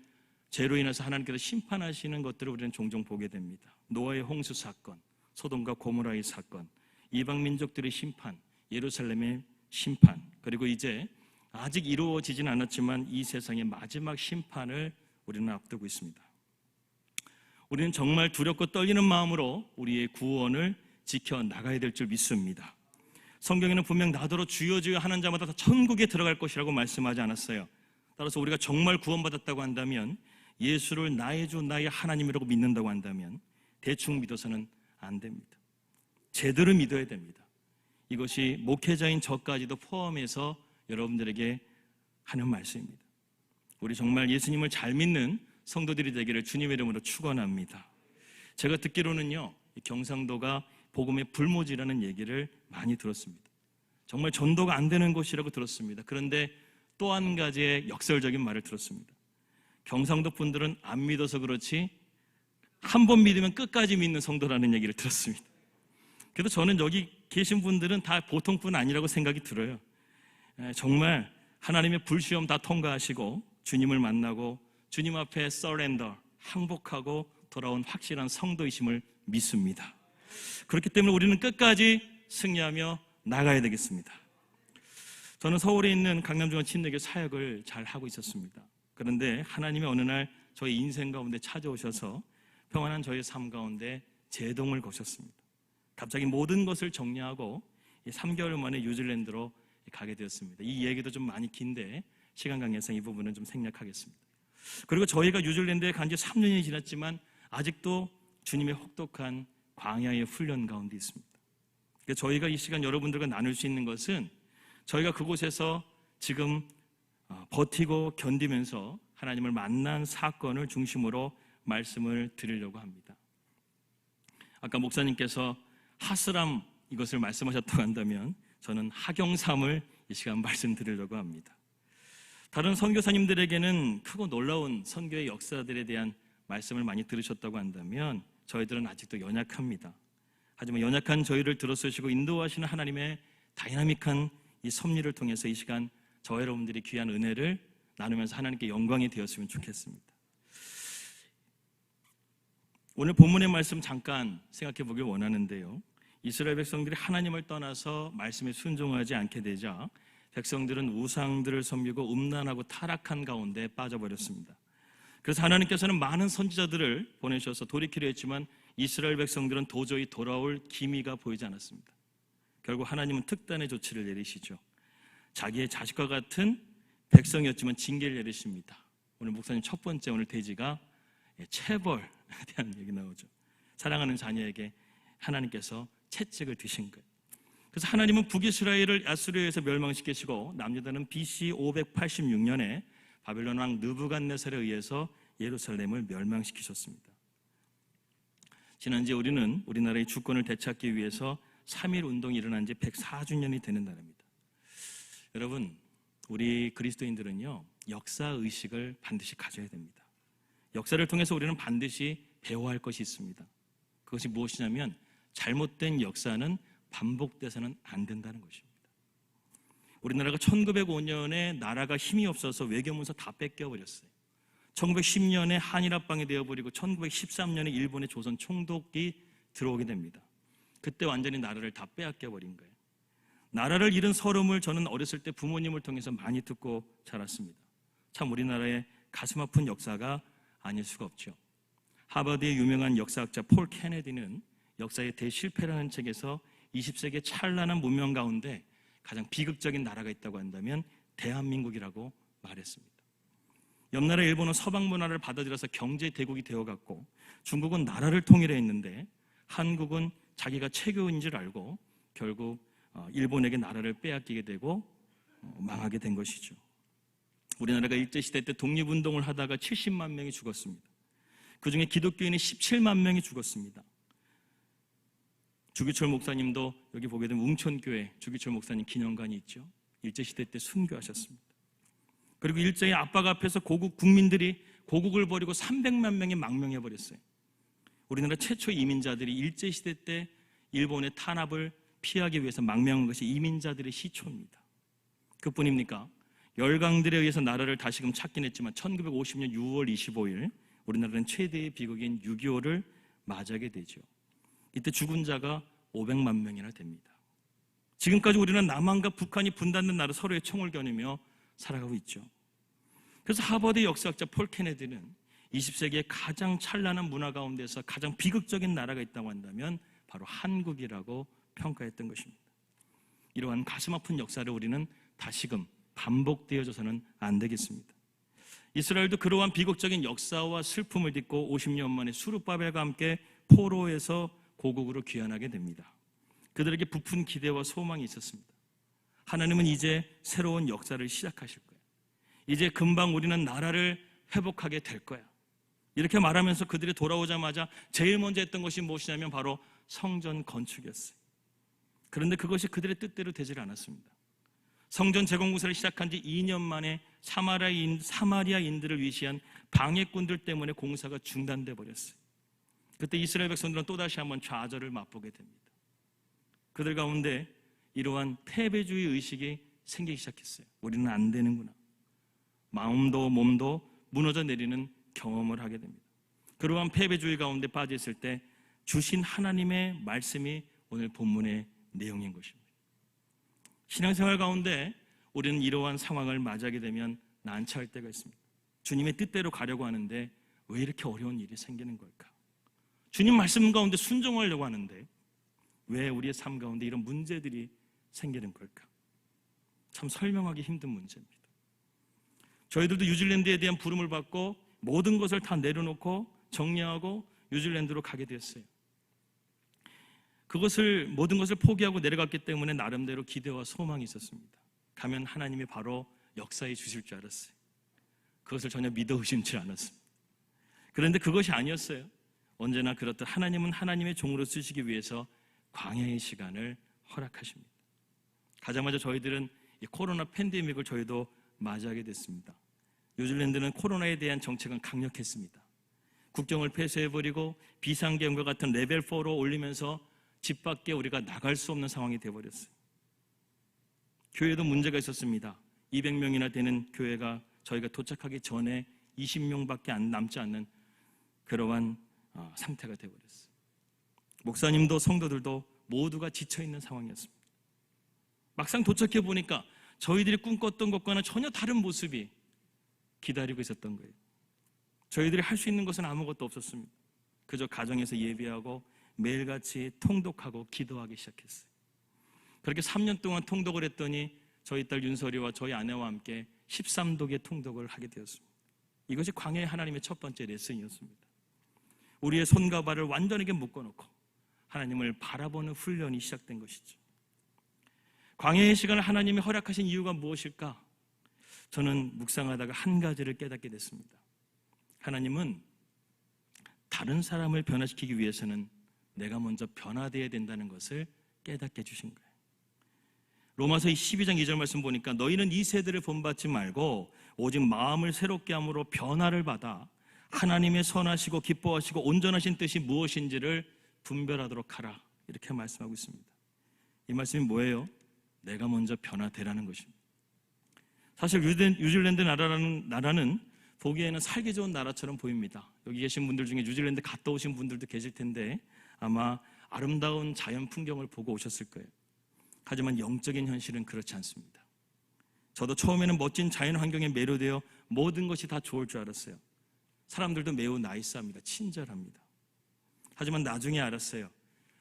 죄로 인해서 하나님께서 심판하시는 것들을 우리는 종종 보게 됩니다. 노아의 홍수 사건, 소돔과 고모라의 사건, 이방 민족들의 심판, 예루살렘의 심판, 그리고 이제 아직 이루어지진 않았지만 이 세상의 마지막 심판을 우리는 앞두고 있습니다. 우리는 정말 두렵고 떨리는 마음으로 우리의 구원을 지켜나가야 될 줄 믿습니다. 성경에는 분명 나더러 주여 주여 하는 자마다 다 천국에 들어갈 것이라고 말씀하지 않았어요. 따라서 우리가 정말 구원받았다고 한다면, 예수를 나의 주 나의 하나님이라고 믿는다고 한다면 대충 믿어서는 안 됩니다. 제대로 믿어야 됩니다. 이것이 목회자인 저까지도 포함해서 여러분들에게 하는 말씀입니다. 우리 정말 예수님을 잘 믿는 성도들이 되기를 주님의 이름으로 축원합니다. 제가 듣기로는요, 경상도가 복음의 불모지라는 얘기를 많이 들었습니다. 정말 전도가 안 되는 곳이라고 들었습니다. 그런데 또 한 가지의 역설적인 말을 들었습니다. 경상도 분들은 안 믿어서 그렇지 한 번 믿으면 끝까지 믿는 성도라는 얘기를 들었습니다. 그래도 저는 여기 계신 분들은 다 보통 분 아니라고 생각이 들어요. 정말 하나님의 불시험 다 통과하시고 주님을 만나고 주님 앞에 서렌더, 항복하고 돌아온 확실한 성도이심을 믿습니다. 그렇기 때문에 우리는 끝까지 승리하며 나가야 되겠습니다. 저는 서울에 있는 강남중앙 침례교 사역을 잘 하고 있었습니다. 그런데 하나님이 어느 날 저희 인생 가운데 찾아오셔서 평안한 저의 삶 가운데 제동을 거셨습니다. 갑자기 모든 것을 정리하고 3개월 만에 뉴질랜드로 가게 되었습니다. 이 얘기도 좀 많이 긴데 시간 관계상 이 부분은 좀 생략하겠습니다. 그리고 저희가 뉴질랜드에 간 지 3년이 지났지만 아직도 주님의 혹독한 광야의 훈련 가운데 있습니다. 그러니까 저희가 이 시간 여러분들과 나눌 수 있는 것은 저희가 그곳에서 지금 버티고 견디면서 하나님을 만난 사건을 중심으로 말씀을 드리려고 합니다. 아까 목사님께서 하스람 이것을 말씀하셨다고 한다면 저는 하경삼을 이 시간 말씀드리려고 합니다. 다른 선교사님들에게는 크고 놀라운 선교의 역사들에 대한 말씀을 많이 들으셨다고 한다면 저희들은 아직도 연약합니다. 하지만 연약한 저희를 들어서시고 인도하시는 하나님의 다이나믹한 이 섭리를 통해서 이 시간 저와 여러분들이 귀한 은혜를 나누면서 하나님께 영광이 되었으면 좋겠습니다. 오늘 본문의 말씀 잠깐 생각해 보길 원하는데요. 이스라엘 백성들이 하나님을 떠나서 말씀에 순종하지 않게 되자 백성들은 우상들을 섬기고 음란하고 타락한 가운데 빠져버렸습니다. 그래서 하나님께서는 많은 선지자들을 보내셔서 돌이키려 했지만 이스라엘 백성들은 도저히 돌아올 기미가 보이지 않았습니다. 결국 하나님은 특단의 조치를 내리시죠. 자기의 자식과 같은 백성이었지만 징계를 내리십니다. 오늘 목사님 첫 번째 오늘 대지가 체벌에 대한 얘기 나오죠. 사랑하는 자녀에게 하나님께서 채찍을 드신 거예요. 그래서 하나님은 북이스라엘을 아수르에서 멸망시키시고 남유다는 BC 586년에 바벨론 왕 느부갓네살에 의해서 예루살렘을 멸망시키셨습니다. 지난주에 우리는 우리나라의 주권을 되찾기 위해서 3.1 운동이 일어난 지 104주년이 되는 날입니다. 여러분, 우리 그리스도인들은요, 역사의식을 반드시 가져야 됩니다. 역사를 통해서 우리는 반드시 배워야 할 것이 있습니다. 그것이 무엇이냐면 잘못된 역사는 반복돼서는 안 된다는 것입니다. 우리나라가 1905년에 나라가 힘이 없어서 외교문서 다 뺏겨버렸어요. 1910년에 한일합방이 되어버리고 1913년에 일본의 조선 총독이 들어오게 됩니다. 그때 완전히 나라를 다 빼앗겨버린 거예요. 나라를 잃은 서름을 저는 어렸을 때 부모님을 통해서 많이 듣고 자랐습니다. 참 우리나라의 가슴 아픈 역사가 아닐 수가 없죠. 하버드의 유명한 역사학자 폴 케네디는 역사의 대실패라는 책에서 20세기의 찬란한 문명 가운데 가장 비극적인 나라가 있다고 한다면 대한민국이라고 말했습니다. 옆나라 일본은 서방 문화를 받아들여서 경제 대국이 되어갔고 중국은 나라를 통일했는데 한국은 자기가 최고인 줄 알고 결국 일본에게 나라를 빼앗기게 되고 망하게 된 것이죠. 우리나라가 일제시대 때 독립운동을 하다가 70만 명이 죽었습니다. 그중에 기독교인이 17만 명이 죽었습니다. 주기철 목사님도 여기 보게 되면 웅천교회 주기철 목사님 기념관이 있죠. 일제시대 때 순교하셨습니다. 그리고 일제의 압박 앞에서 고국 국민들이 고국을 버리고 300만 명이 망명해버렸어요. 우리나라 최초 이민자들이 일제시대 때 일본의 탄압을 피하기 위해서 망명한 것이 이민자들의 시초입니다. 그뿐입니까? 열강들에 의해서 나라를 다시금 찾긴 했지만 1950년 6월 25일 우리나라는 최대의 비극인 6.25를 맞이하게 되죠. 이때 죽은 자가 500만 명이나 됩니다. 지금까지 우리는 남한과 북한이 분단된 나라 서로의 총을 겨누며 살아가고 있죠. 그래서 하버드 역사학자 폴 케네디는 20세기의 가장 찬란한 문화 가운데서 가장 비극적인 나라가 있다고 한다면 바로 한국이라고 평가했던 것입니다. 이러한 가슴 아픈 역사를 우리는 다시금 반복되어져서는 안 되겠습니다. 이스라엘도 그러한 비극적인 역사와 슬픔을 딛고 50년 만에 수르바벨과 함께 포로에서 고국으로 귀환하게 됩니다. 그들에게 부푼 기대와 소망이 있었습니다. 하나님은 이제 새로운 역사를 시작하실 거예요. 이제 금방 우리는 나라를 회복하게 될 거야. 이렇게 말하면서 그들이 돌아오자마자 제일 먼저 했던 것이 무엇이냐면 바로 성전 건축이었어요. 그런데 그것이 그들의 뜻대로 되질 않았습니다. 성전 재건공사를 시작한 지 2년 만에 사마리아인들을 위시한 방해꾼들 때문에 공사가 중단돼 버렸어요. 그때 이스라엘 백성들은 또다시 한번 좌절을 맛보게 됩니다. 그들 가운데 이러한 패배주의 의식이 생기기 시작했어요. 우리는 안 되는구나. 마음도 몸도 무너져 내리는 경험을 하게 됩니다. 그러한 패배주의 가운데 빠져 있을 때 주신 하나님의 말씀이 오늘 본문의 내용인 것입니다. 신앙생활 가운데 우리는 이러한 상황을 맞이하게 되면 난처할 때가 있습니다. 주님의 뜻대로 가려고 하는데 왜 이렇게 어려운 일이 생기는 걸까? 주님 말씀 가운데 순종하려고 하는데 왜 우리의 삶 가운데 이런 문제들이 생기는 걸까? 참 설명하기 힘든 문제입니다. 저희들도 뉴질랜드에 대한 부름을 받고 모든 것을 다 내려놓고 정리하고 뉴질랜드로 가게 되었어요. 모든 것을 포기하고 내려갔기 때문에 나름대로 기대와 소망이 있었습니다. 가면 하나님이 바로 역사해 주실 줄 알았어요. 그것을 전혀 믿어 의심치 않았습니다. 그런데 그것이 아니었어요. 언제나 그렇듯 하나님은 하나님의 종으로 쓰시기 위해서 광야의 시간을 허락하십니다. 가자마자 저희들은 이 코로나 팬데믹을 저희도 맞이하게 됐습니다. 뉴질랜드는 코로나에 대한 정책은 강력했습니다. 국경을 폐쇄해버리고 비상계엄과 같은 레벨 4로 올리면서 집 밖에 우리가 나갈 수 없는 상황이 되어버렸어요. 교회도 문제가 있었습니다. 200명이나 되는 교회가 저희가 도착하기 전에 20명밖에 남지 않는 그러한 상태가 되어버렸어요. 목사님도 성도들도 모두가 지쳐있는 상황이었습니다. 막상 도착해 보니까 저희들이 꿈꿨던 것과는 전혀 다른 모습이 기다리고 있었던 거예요. 저희들이 할 수 있는 것은 아무것도 없었습니다. 그저 가정에서 예배하고 매일같이 통독하고 기도하기 시작했어요. 그렇게 3년 동안 통독을 했더니 저희 딸 윤설이와 저희 아내와 함께 13독의 통독을 하게 되었습니다. 이것이 광야의 하나님의 첫 번째 레슨이었습니다. 우리의 손과 발을 완전하게 묶어놓고 하나님을 바라보는 훈련이 시작된 것이죠. 광야의 시간을 하나님이 허락하신 이유가 무엇일까? 저는 묵상하다가 한 가지를 깨닫게 됐습니다. 하나님은 다른 사람을 변화시키기 위해서는 내가 먼저 변화되어야 된다는 것을 깨닫게 해주신 거예요. 로마서 12장 2절 말씀 보니까 너희는 이 세대를 본받지 말고 오직 마음을 새롭게 함으로 변화를 받아 하나님의 선하시고 기뻐하시고 온전하신 뜻이 무엇인지를 분별하도록 하라, 이렇게 말씀하고 있습니다. 이 말씀이 뭐예요? 내가 먼저 변화되라는 것입니다. 사실 뉴질랜드 나라는 보기에는 살기 좋은 나라처럼 보입니다. 여기 계신 분들 중에 뉴질랜드 갔다 오신 분들도 계실 텐데 아마 아름다운 자연 풍경을 보고 오셨을 거예요. 하지만 영적인 현실은 그렇지 않습니다. 저도 처음에는 멋진 자연 환경에 매료되어 모든 것이 다 좋을 줄 알았어요. 사람들도 매우 나이스합니다. 친절합니다. 하지만 나중에 알았어요.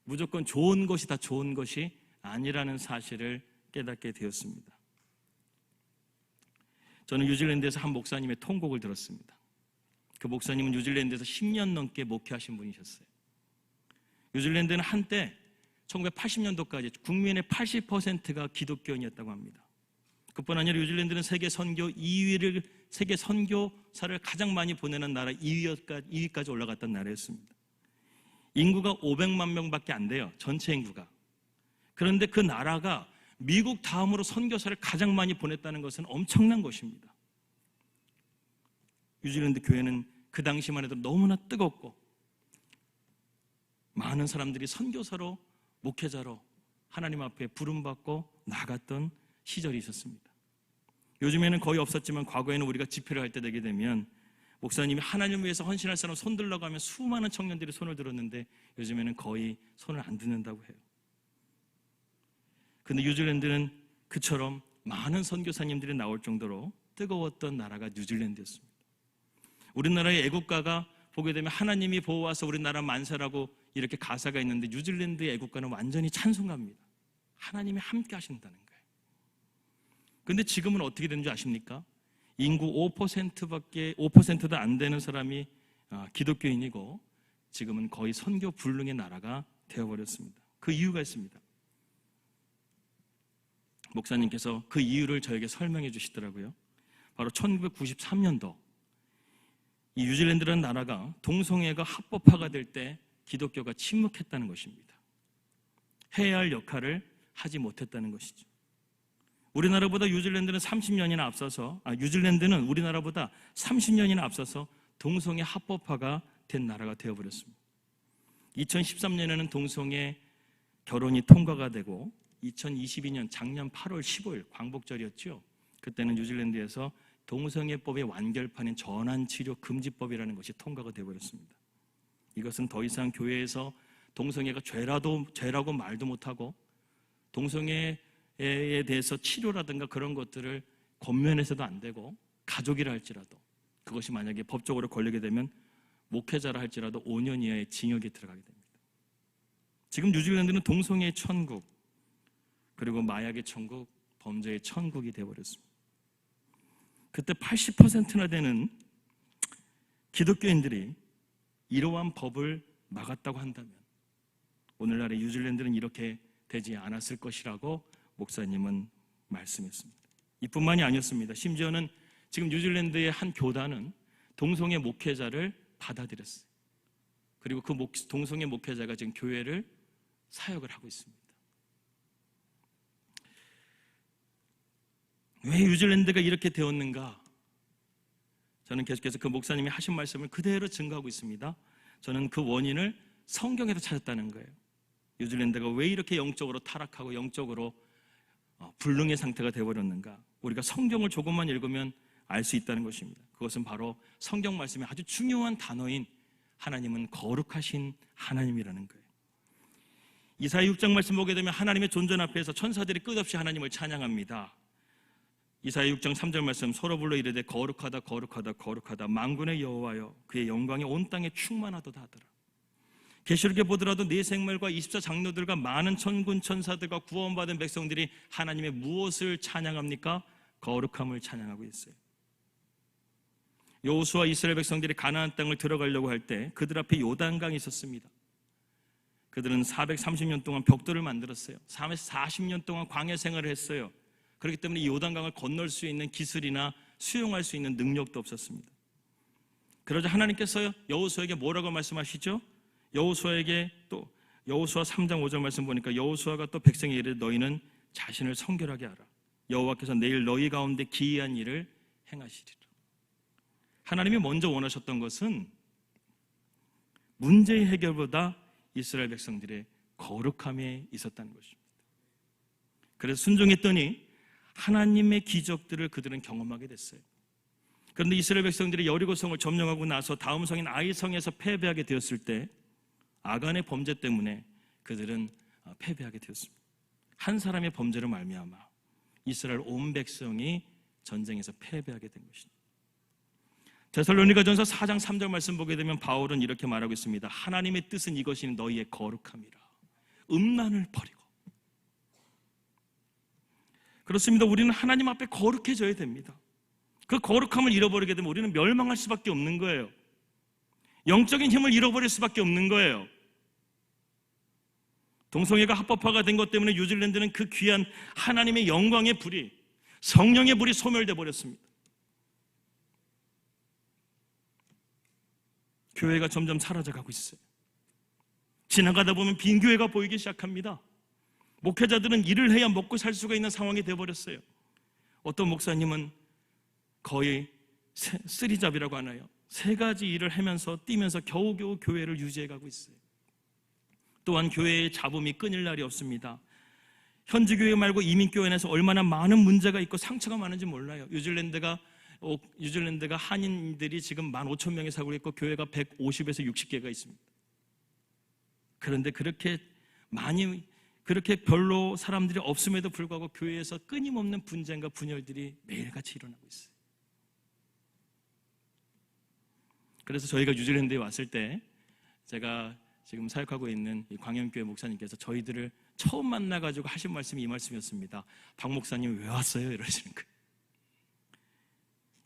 무조건 좋은 것이 다 좋은 것이 아니라는 사실을 깨닫게 되었습니다. 저는 뉴질랜드에서 한 목사님의 통곡을 들었습니다. 그 목사님은 뉴질랜드에서 10년 넘게 목회하신 분이셨어요. 뉴질랜드는 한때 1980년도까지 국민의 80%가 기독교인이었다고 합니다. 그뿐 아니라 뉴질랜드는 세계 선교사를 가장 많이 보내는 나라 2위까지 올라갔던 나라였습니다. 인구가 500만 명밖에 안 돼요. 전체 인구가. 그런데 그 나라가 미국 다음으로 선교사를 가장 많이 보냈다는 것은 엄청난 것입니다. 뉴질랜드 교회는 그 당시만 해도 너무나 뜨겁고 많은 사람들이 선교사로 목회자로 하나님 앞에 부름받고 나갔던 시절이 있었습니다. 요즘에는 거의 없었지만 과거에는 우리가 집회를 할 때 되게 되면 목사님이 하나님을 위해서 헌신할 사람 손 들라고 하면 수많은 청년들이 손을 들었는데 요즘에는 거의 손을 안 듣는다고 해요. 근데 뉴질랜드는 그처럼 많은 선교사님들이 나올 정도로 뜨거웠던 나라가 뉴질랜드였습니다. 우리나라의 애국가가 보게 되면 하나님이 보호하사 우리나라 만세라고 이렇게 가사가 있는데 뉴질랜드의 애국가는 완전히 찬송가입니다. 하나님이 함께 하신다는 거예요. 근데 지금은 어떻게 되는지 아십니까? 인구 5%도 안 되는 사람이 기독교인이고 지금은 거의 선교 불능의 나라가 되어버렸습니다. 그 이유가 있습니다. 목사님께서 그 이유를 저에게 설명해 주시더라고요. 바로 1993년도 이 뉴질랜드라는 나라가 동성애가 합법화가 될 때 기독교가 침묵했다는 것입니다. 해야 할 역할을 하지 못했다는 것이죠. 우리나라보다 뉴질랜드는 30년이나 앞서서 뉴질랜드는 우리나라보다 30년이나 앞서서 동성애 합법화가 된 나라가 되어버렸습니다. 2013년에는 동성애 결혼이 통과가 되고 2022년 작년 8월 15일 광복절이었죠. 그때는 뉴질랜드에서 동성애법의 완결판인 전환치료 금지법이라는 것이 통과가 되어버렸습니다. 이것은 더 이상 교회에서 동성애가 죄라고 말도 못하고 동성애에 대해서 치료라든가 그런 것들을 권면해서도 안 되고 가족이라 할지라도 그것이 만약에 법적으로 걸리게 되면 목회자라 할지라도 5년 이하의 징역에 들어가게 됩니다. 지금 뉴질랜드는 동성애의 천국 그리고 마약의 천국, 범죄의 천국이 되어버렸습니다. 그때 80%나 되는 기독교인들이 이러한 법을 막았다고 한다면 오늘날의 뉴질랜드는 이렇게 되지 않았을 것이라고 목사님은 말씀했습니다. 이뿐만이 아니었습니다. 심지어는 지금 뉴질랜드의 한 교단은 동성애 목회자를 받아들였어요. 그리고 그 동성애 목회자가 지금 교회를 사역을 하고 있습니다. 왜 뉴질랜드가 이렇게 되었는가? 저는 계속해서 그 목사님이 하신 말씀을 그대로 증거하고 있습니다. 저는 그 원인을 성경에서 찾았다는 거예요. 뉴질랜드가 왜 이렇게 영적으로 타락하고 영적으로 불능의 상태가 되어버렸는가? 우리가 성경을 조금만 읽으면 알 수 있다는 것입니다. 그것은 바로 성경 말씀의 아주 중요한 단어인 하나님은 거룩하신 하나님이라는 거예요. 이사야 6장 말씀 보게 되면 하나님의 존전 앞에서 천사들이 끝없이 하나님을 찬양합니다. 이사야 6장 3절 말씀, 서로 불러 이르되 거룩하다 거룩하다 거룩하다 만군의 여호와여 그의 영광이 온 땅에 충만하도다 하더라. 계시록에 보더라도 네 생물과 24장로들과 많은 천군 천사들과 구원받은 백성들이 하나님의 무엇을 찬양합니까? 거룩함을 찬양하고 있어요. 여호수아 이스라엘 백성들이 가나안 땅을 들어가려고 할 때 그들 앞에 요단강이 있었습니다. 그들은 430년 동안 벽돌을 만들었어요. 40년 동안 광야 생활을 했어요. 그렇기 때문에 이 요단강을 건널 수 있는 기술이나 수용할 수 있는 능력도 없었습니다. 그러자 하나님께서 여호수아에게 뭐라고 말씀하시죠? 여호수아에게 또 여호수아 3장 5절 말씀 보니까 여호수아가 또 백성에게 이르되 너희는 자신을 성결하게 하라. 여호와께서 내일 너희 가운데 기이한 일을 행하시리라. 하나님이 먼저 원하셨던 것은 문제의 해결보다 이스라엘 백성들의 거룩함에 있었다는 것입니다. 그래서 순종했더니 하나님의 기적들을 그들은 경험하게 됐어요. 그런데 이스라엘 백성들이 여리고성을 점령하고 나서 다음 성인 아이성에서 패배하게 되었을 때 아간의 범죄 때문에 그들은 패배하게 되었습니다. 한 사람의 범죄로 말미암아 이스라엘 온 백성이 전쟁에서 패배하게 된 것입니다. 데살로니가전서 4장 3절 말씀 보게 되면 바울은 이렇게 말하고 있습니다. 하나님의 뜻은 이것이 너희의 거룩함이라. 음란을 버리고. 그렇습니다. 우리는 하나님 앞에 거룩해져야 됩니다. 그 거룩함을 잃어버리게 되면 우리는 멸망할 수밖에 없는 거예요. 영적인 힘을 잃어버릴 수밖에 없는 거예요. 동성애가 합법화가 된 것 때문에 뉴질랜드는 그 귀한 하나님의 영광의 불이, 성령의 불이 소멸돼 버렸습니다. 교회가 점점 사라져가고 있어요. 지나가다 보면 빈 교회가 보이기 시작합니다. 목회자들은 일을 해야 먹고 살 수가 있는 상황이 되어버렸어요. 어떤 목사님은 거의 쓰리잡이라고 하나요? 3가지 일을 하면서 뛰면서 겨우겨우 교회를 유지해가고 있어요. 또한 교회의 잡음이 끊일 날이 없습니다. 현지교회 말고 이민교회 안에서 얼마나 많은 문제가 있고 상처가 많은지 몰라요. 뉴질랜드가 한인들이 지금 15,000명이 살고 있고 교회가 150에서 60개가 있습니다. 그런데 그렇게 별로 사람들이 없음에도 불구하고 교회에서 끊임없는 분쟁과 분열들이 매일같이 일어나고 있어요. 그래서 저희가 뉴질랜드에 왔을 때 제가 지금 사역하고 있는 이 광영교회 목사님께서 저희들을 처음 만나가지고 하신 말씀이 이 말씀이었습니다. 박 목사님 왜 왔어요? 이러시는 거예요.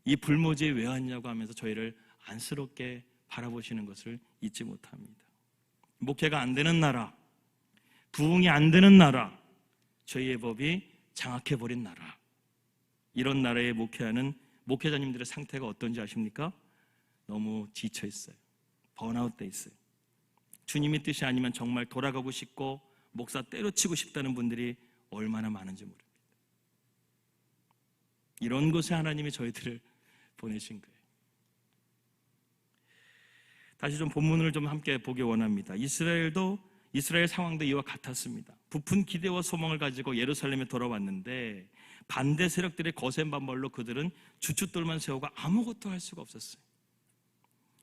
이 불모지에 왜 왔냐고 하면서 저희를 안쓰럽게 바라보시는 것을 잊지 못합니다. 목회가 안 되는 나라, 부흥이 안 되는 나라, 저희의 법이 장악해버린 나라, 이런 나라에 목회하는 목회자님들의 상태가 어떤지 아십니까? 너무 지쳐 있어요. 번아웃 돼 있어요. 주님의 뜻이 아니면 정말 돌아가고 싶고 목사 때려치고 싶다는 분들이 얼마나 많은지 모릅니다. 이런 곳에 하나님이 저희들을 보내신 거예요. 다시 좀 본문을 좀 함께 보기 원합니다. 이스라엘 상황도 이와 같았습니다. 부푼 기대와 소망을 가지고 예루살렘에 돌아왔는데 반대 세력들의 거센 반발로 그들은 주춧돌만 세우고 아무것도 할 수가 없었어요.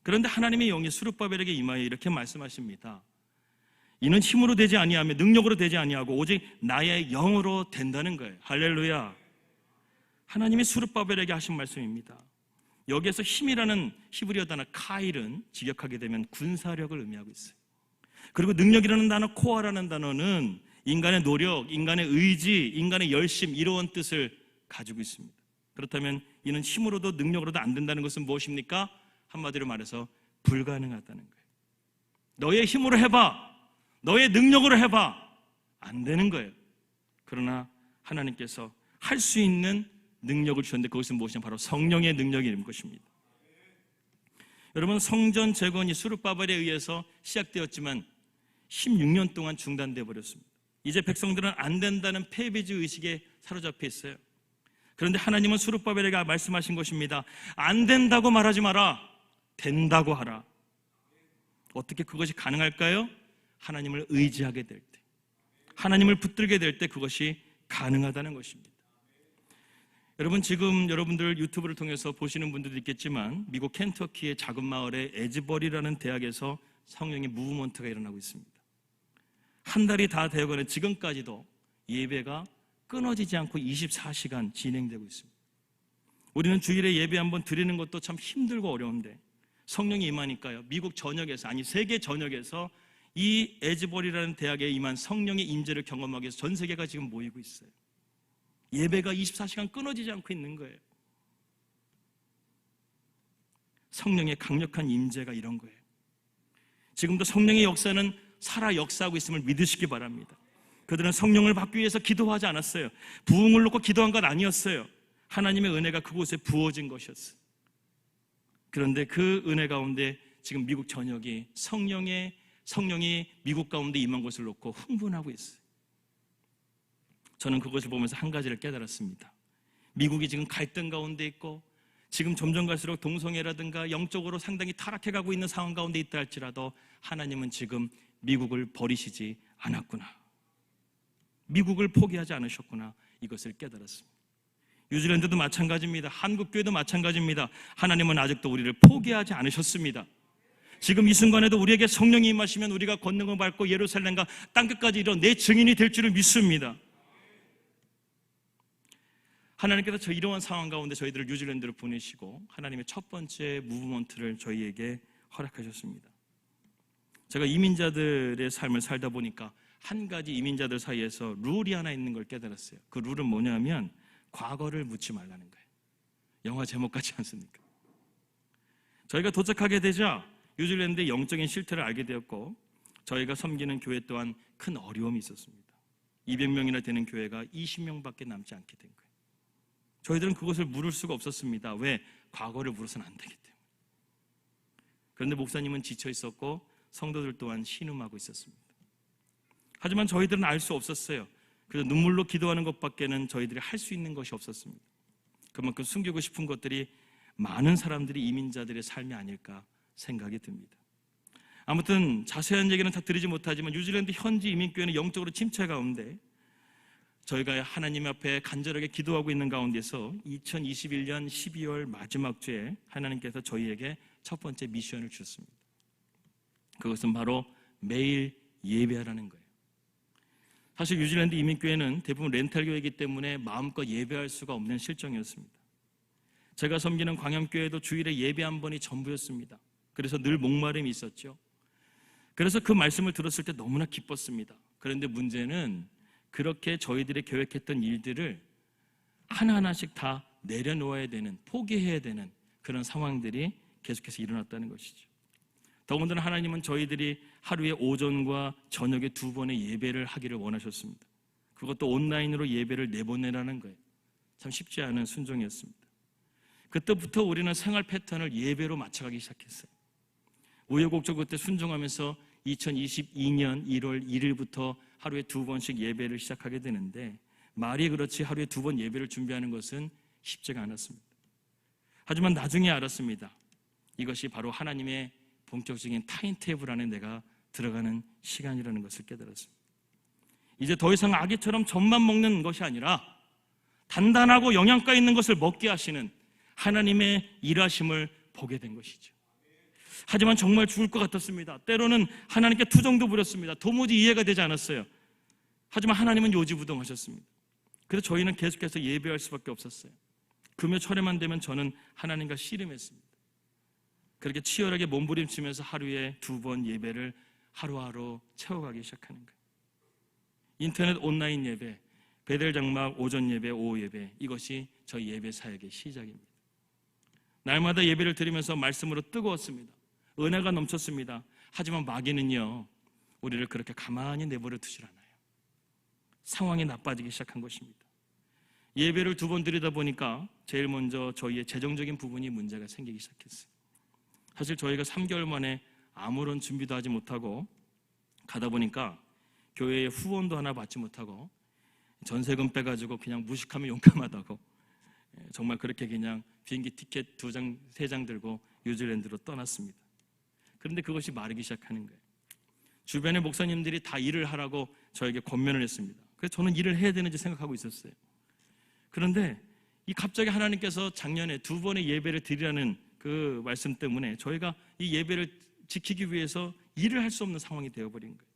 그런데 하나님의 영이 스룹바벨에게 임하여 이렇게 말씀하십니다. 이는 힘으로 되지 아니하며 능력으로 되지 아니하고 오직 나의 영으로 된다는 거예요. 할렐루야. 하나님이 스룹바벨에게 하신 말씀입니다. 여기에서 힘이라는 히브리어 단어 카일은 직역하게 되면 군사력을 의미하고 있어요. 그리고 능력이라는 단어 코아라는 단어는 인간의 노력, 인간의 의지, 인간의 열심, 이런 뜻을 가지고 있습니다. 그렇다면 이는 힘으로도 능력으로도 안 된다는 것은 무엇입니까? 한마디로 말해서 불가능하다는 거예요. 너의 힘으로 해봐, 너의 능력으로 해봐, 안 되는 거예요. 그러나 하나님께서 할 수 있는 능력을 주셨는데 그것은 무엇이냐? 바로 성령의 능력인 것입니다. 여러분, 성전 재건이 스룹바벨에 의해서 시작되었지만 16년 동안 중단되어 버렸습니다. 이제 백성들은 안 된다는 패배지 의식에 사로잡혀 있어요. 그런데 하나님은 스룹바벨에게 말씀하신 것입니다. 안 된다고 말하지 마라, 된다고 하라. 어떻게 그것이 가능할까요? 하나님을 의지하게 될 때, 하나님을 붙들게 될 때 그것이 가능하다는 것입니다. 여러분, 지금 여러분들 유튜브를 통해서 보시는 분들도 있겠지만 미국 켄터키의 작은 마을의 에즈버리라는 대학에서 성령의 무브먼트가 일어나고 있습니다. 한 달이 다 되어가는 지금까지도 예배가 끊어지지 않고 24시간 진행되고 있습니다. 우리는 주일에 예배 한번 드리는 것도 참 힘들고 어려운데 성령이 임하니까요, 미국 전역에서, 아니 세계 전역에서 이 에즈버리라는 대학에 임한 성령의 임재를 경험하기 위해서 전 세계가 지금 모이고 있어요. 예배가 24시간 끊어지지 않고 있는 거예요. 성령의 강력한 임재가 이런 거예요. 지금도 성령의 역사는 살아 역사하고 있음을 믿으시기 바랍니다. 그들은 성령을 받기 위해서 기도하지 않았어요. 부흥을 놓고 기도한 건 아니었어요. 하나님의 은혜가 그곳에 부어진 것이었어요. 그런데 그 은혜 가운데 지금 미국 전역이 성령이 미국 가운데 임한 것을 놓고 흥분하고 있어요. 저는 그것을 보면서 한 가지를 깨달았습니다. 미국이 지금 갈등 가운데 있고 지금 점점 갈수록 동성애라든가 영적으로 상당히 타락해가고 있는 상황 가운데 있다 할지라도 하나님은 지금 미국을 버리시지 않았구나, 미국을 포기하지 않으셨구나, 이것을 깨달았습니다. 뉴질랜드도 마찬가지입니다. 한국교회도 마찬가지입니다. 하나님은 아직도 우리를 포기하지 않으셨습니다. 지금 이 순간에도 우리에게 성령이 임하시면 우리가 권능을 밟고 예루살렘과 땅끝까지 이런 내 증인이 될 줄을 믿습니다. 하나님께서 이러한 상황 가운데 저희들을 뉴질랜드로 보내시고 하나님의 첫 번째 무브먼트를 저희에게 허락하셨습니다. 제가 이민자들의 삶을 살다 보니까 한 가지 이민자들 사이에서 룰이 하나 있는 걸 깨달았어요. 그 룰은 뭐냐면 과거를 묻지 말라는 거예요. 영화 제목 같지 않습니까? 저희가 도착하게 되자 뉴질랜드의 영적인 실태를 알게 되었고 저희가 섬기는 교회 또한 큰 어려움이 있었습니다. 200명이나 되는 교회가 20명밖에 남지 않게 된 거예요. 저희들은 그것을 물을 수가 없었습니다. 왜? 과거를 물어서는 안 되기 때문에. 그런데 목사님은 지쳐 있었고 성도들 또한 신음하고 있었습니다. 하지만 저희들은 알 수 없었어요. 그래서 눈물로 기도하는 것밖에는 저희들이 할 수 있는 것이 없었습니다. 그만큼 숨기고 싶은 것들이 많은 사람들이 이민자들의 삶이 아닐까 생각이 듭니다. 아무튼 자세한 얘기는 다 드리지 못하지만 뉴질랜드 현지 이민교회는 영적으로 침체 가운데 저희가 하나님 앞에 간절하게 기도하고 있는 가운데서 2021년 12월 마지막 주에 하나님께서 저희에게 첫 번째 미션을 주셨습니다. 그것은 바로 매일 예배하라는 거예요. 사실 뉴질랜드 이민교회는 대부분 렌탈교회이기 때문에 마음껏 예배할 수가 없는 실정이었습니다. 제가 섬기는 광염교회도 주일에 예배 한 번이 전부였습니다. 그래서 늘 목마름이 있었죠. 그래서 그 말씀을 들었을 때 너무나 기뻤습니다. 그런데 문제는 그렇게 저희들이 계획했던 일들을 하나하나씩 다 내려놓아야 되는, 포기해야 되는 그런 상황들이 계속해서 일어났다는 것이죠. 더군다나 하나님은 저희들이 하루에 오전과 저녁에 2번의 예배를 하기를 원하셨습니다. 그것도 온라인으로 예배를 내보내라는 거예요. 참 쉽지 않은 순종이었습니다. 그때부터 우리는 생활 패턴을 예배로 맞춰가기 시작했어요. 우여곡절 그때 순종하면서 2022년 1월 1일부터 하루에 2번씩 예배를 시작하게 되는데 말이 그렇지 하루에 2번 예배를 준비하는 것은 쉽지가 않았습니다. 하지만 나중에 알았습니다. 이것이 바로 하나님의 본격적인 타임테이블 안에 내가 들어가는 시간이라는 것을 깨달았습니다. 이제 더 이상 아기처럼 젖만 먹는 것이 아니라 단단하고 영양가 있는 것을 먹게 하시는 하나님의 일하심을 보게 된 것이죠. 하지만 정말 죽을 것 같았습니다. 때로는 하나님께 투정도 부렸습니다. 도무지 이해가 되지 않았어요. 하지만 하나님은 요지부동하셨습니다. 그래서 저희는 계속해서 예배할 수밖에 없었어요. 금요 철회만 되면 저는 하나님과 씨름했습니다. 그렇게 치열하게 몸부림치면서 하루에 2번 예배를 하루하루 채워가기 시작하는 거예요. 인터넷 온라인 예배, 베델 장막 오전 예배, 오후 예배, 이것이 저희 예배 사역의 시작입니다. 날마다 예배를 드리면서 말씀으로 뜨거웠습니다. 은혜가 넘쳤습니다. 하지만 마귀는요, 우리를 그렇게 가만히 내버려 두질 않아요. 상황이 나빠지기 시작한 것입니다. 예배를 2번 드리다 보니까 제일 먼저 저희의 재정적인 부분이 문제가 생기기 시작했어요. 사실 저희가 3개월 만에 아무런 준비도 하지 못하고 가다 보니까 교회에 후원도 하나 받지 못하고 전세금 빼가지고 그냥 무식하면 용감하다고 정말 그렇게 그냥 비행기 티켓 2장, 3장 들고 뉴질랜드로 떠났습니다. 그런데 그것이 마르기 시작하는 거예요. 주변의 목사님들이 다 일을 하라고 저에게 권면을 했습니다. 그래서 저는 일을 해야 되는지 생각하고 있었어요. 그런데 이 갑자기 하나님께서 작년에 2번의 예배를 드리라는 그 말씀 때문에 저희가 이 예배를 지키기 위해서 일을 할 수 없는 상황이 되어버린 거예요.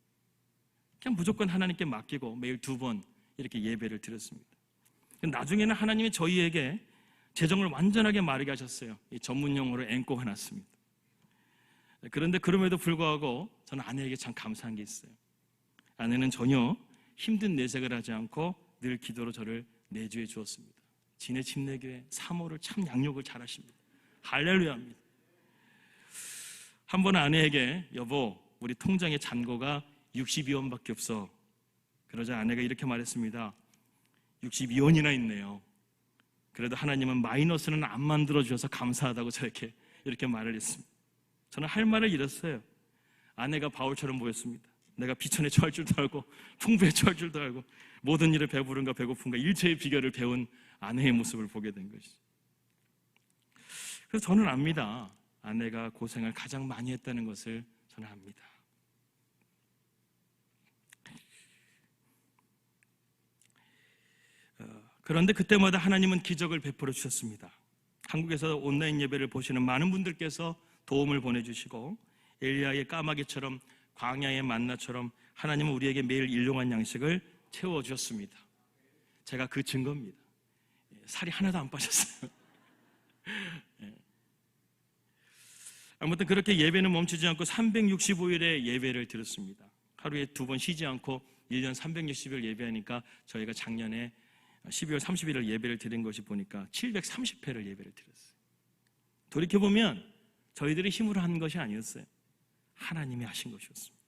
그냥 무조건 하나님께 맡기고 매일 2번 이렇게 예배를 드렸습니다. 나중에는 하나님이 저희에게 재정을 완전하게 마르게 하셨어요. 이 전문 용어로 앵꼬 해놨습니다. 그런데 그럼에도 불구하고 저는 아내에게 참 감사한 게 있어요. 아내는 전혀 힘든 내색을 하지 않고 늘 기도로 저를 내주해 주었습니다. 진해 침례교회 사모를 참 양육을 잘하십니다. 할렐루야입니다. 한 번은 아내에게 여보 우리 통장에 잔고가 62원밖에 없어. 그러자 아내가 이렇게 말했습니다. 62원이나 있네요. 그래도 하나님은 마이너스는 안 만들어 주셔서 감사하다고 저에게 이렇게 말을 했습니다. 저는 할 말을 잃었어요. 아내가 바울처럼 보였습니다. 내가 비천에 처할 줄도 알고 풍부에 처할 줄도 알고 모든 일에 배부른가 배고픈가 일체의 비결을 배운 아내의 모습을 보게 된 것이죠. 그래서 저는 압니다. 아내가 고생을 가장 많이 했다는 것을 저는 압니다. 그런데 그때마다 하나님은 기적을 베풀어 주셨습니다. 한국에서 온라인 예배를 보시는 많은 분들께서 도움을 보내주시고 엘리야의 까마귀처럼 광야의 만나처럼 하나님은 우리에게 매일 일용할 양식을 채워주셨습니다. 제가 그 증거입니다. 살이 하나도 안 빠졌어요. 아무튼 그렇게 예배는 멈추지 않고 365일의 예배를 드렸습니다. 하루에 2번 쉬지 않고 1년 360일 예배하니까 저희가 작년에 12월 31일 예배를 드린 것이 보니까 730회를 예배를 드렸어요. 돌이켜보면 저희들이 힘으로 한 것이 아니었어요. 하나님이 하신 것이었습니다.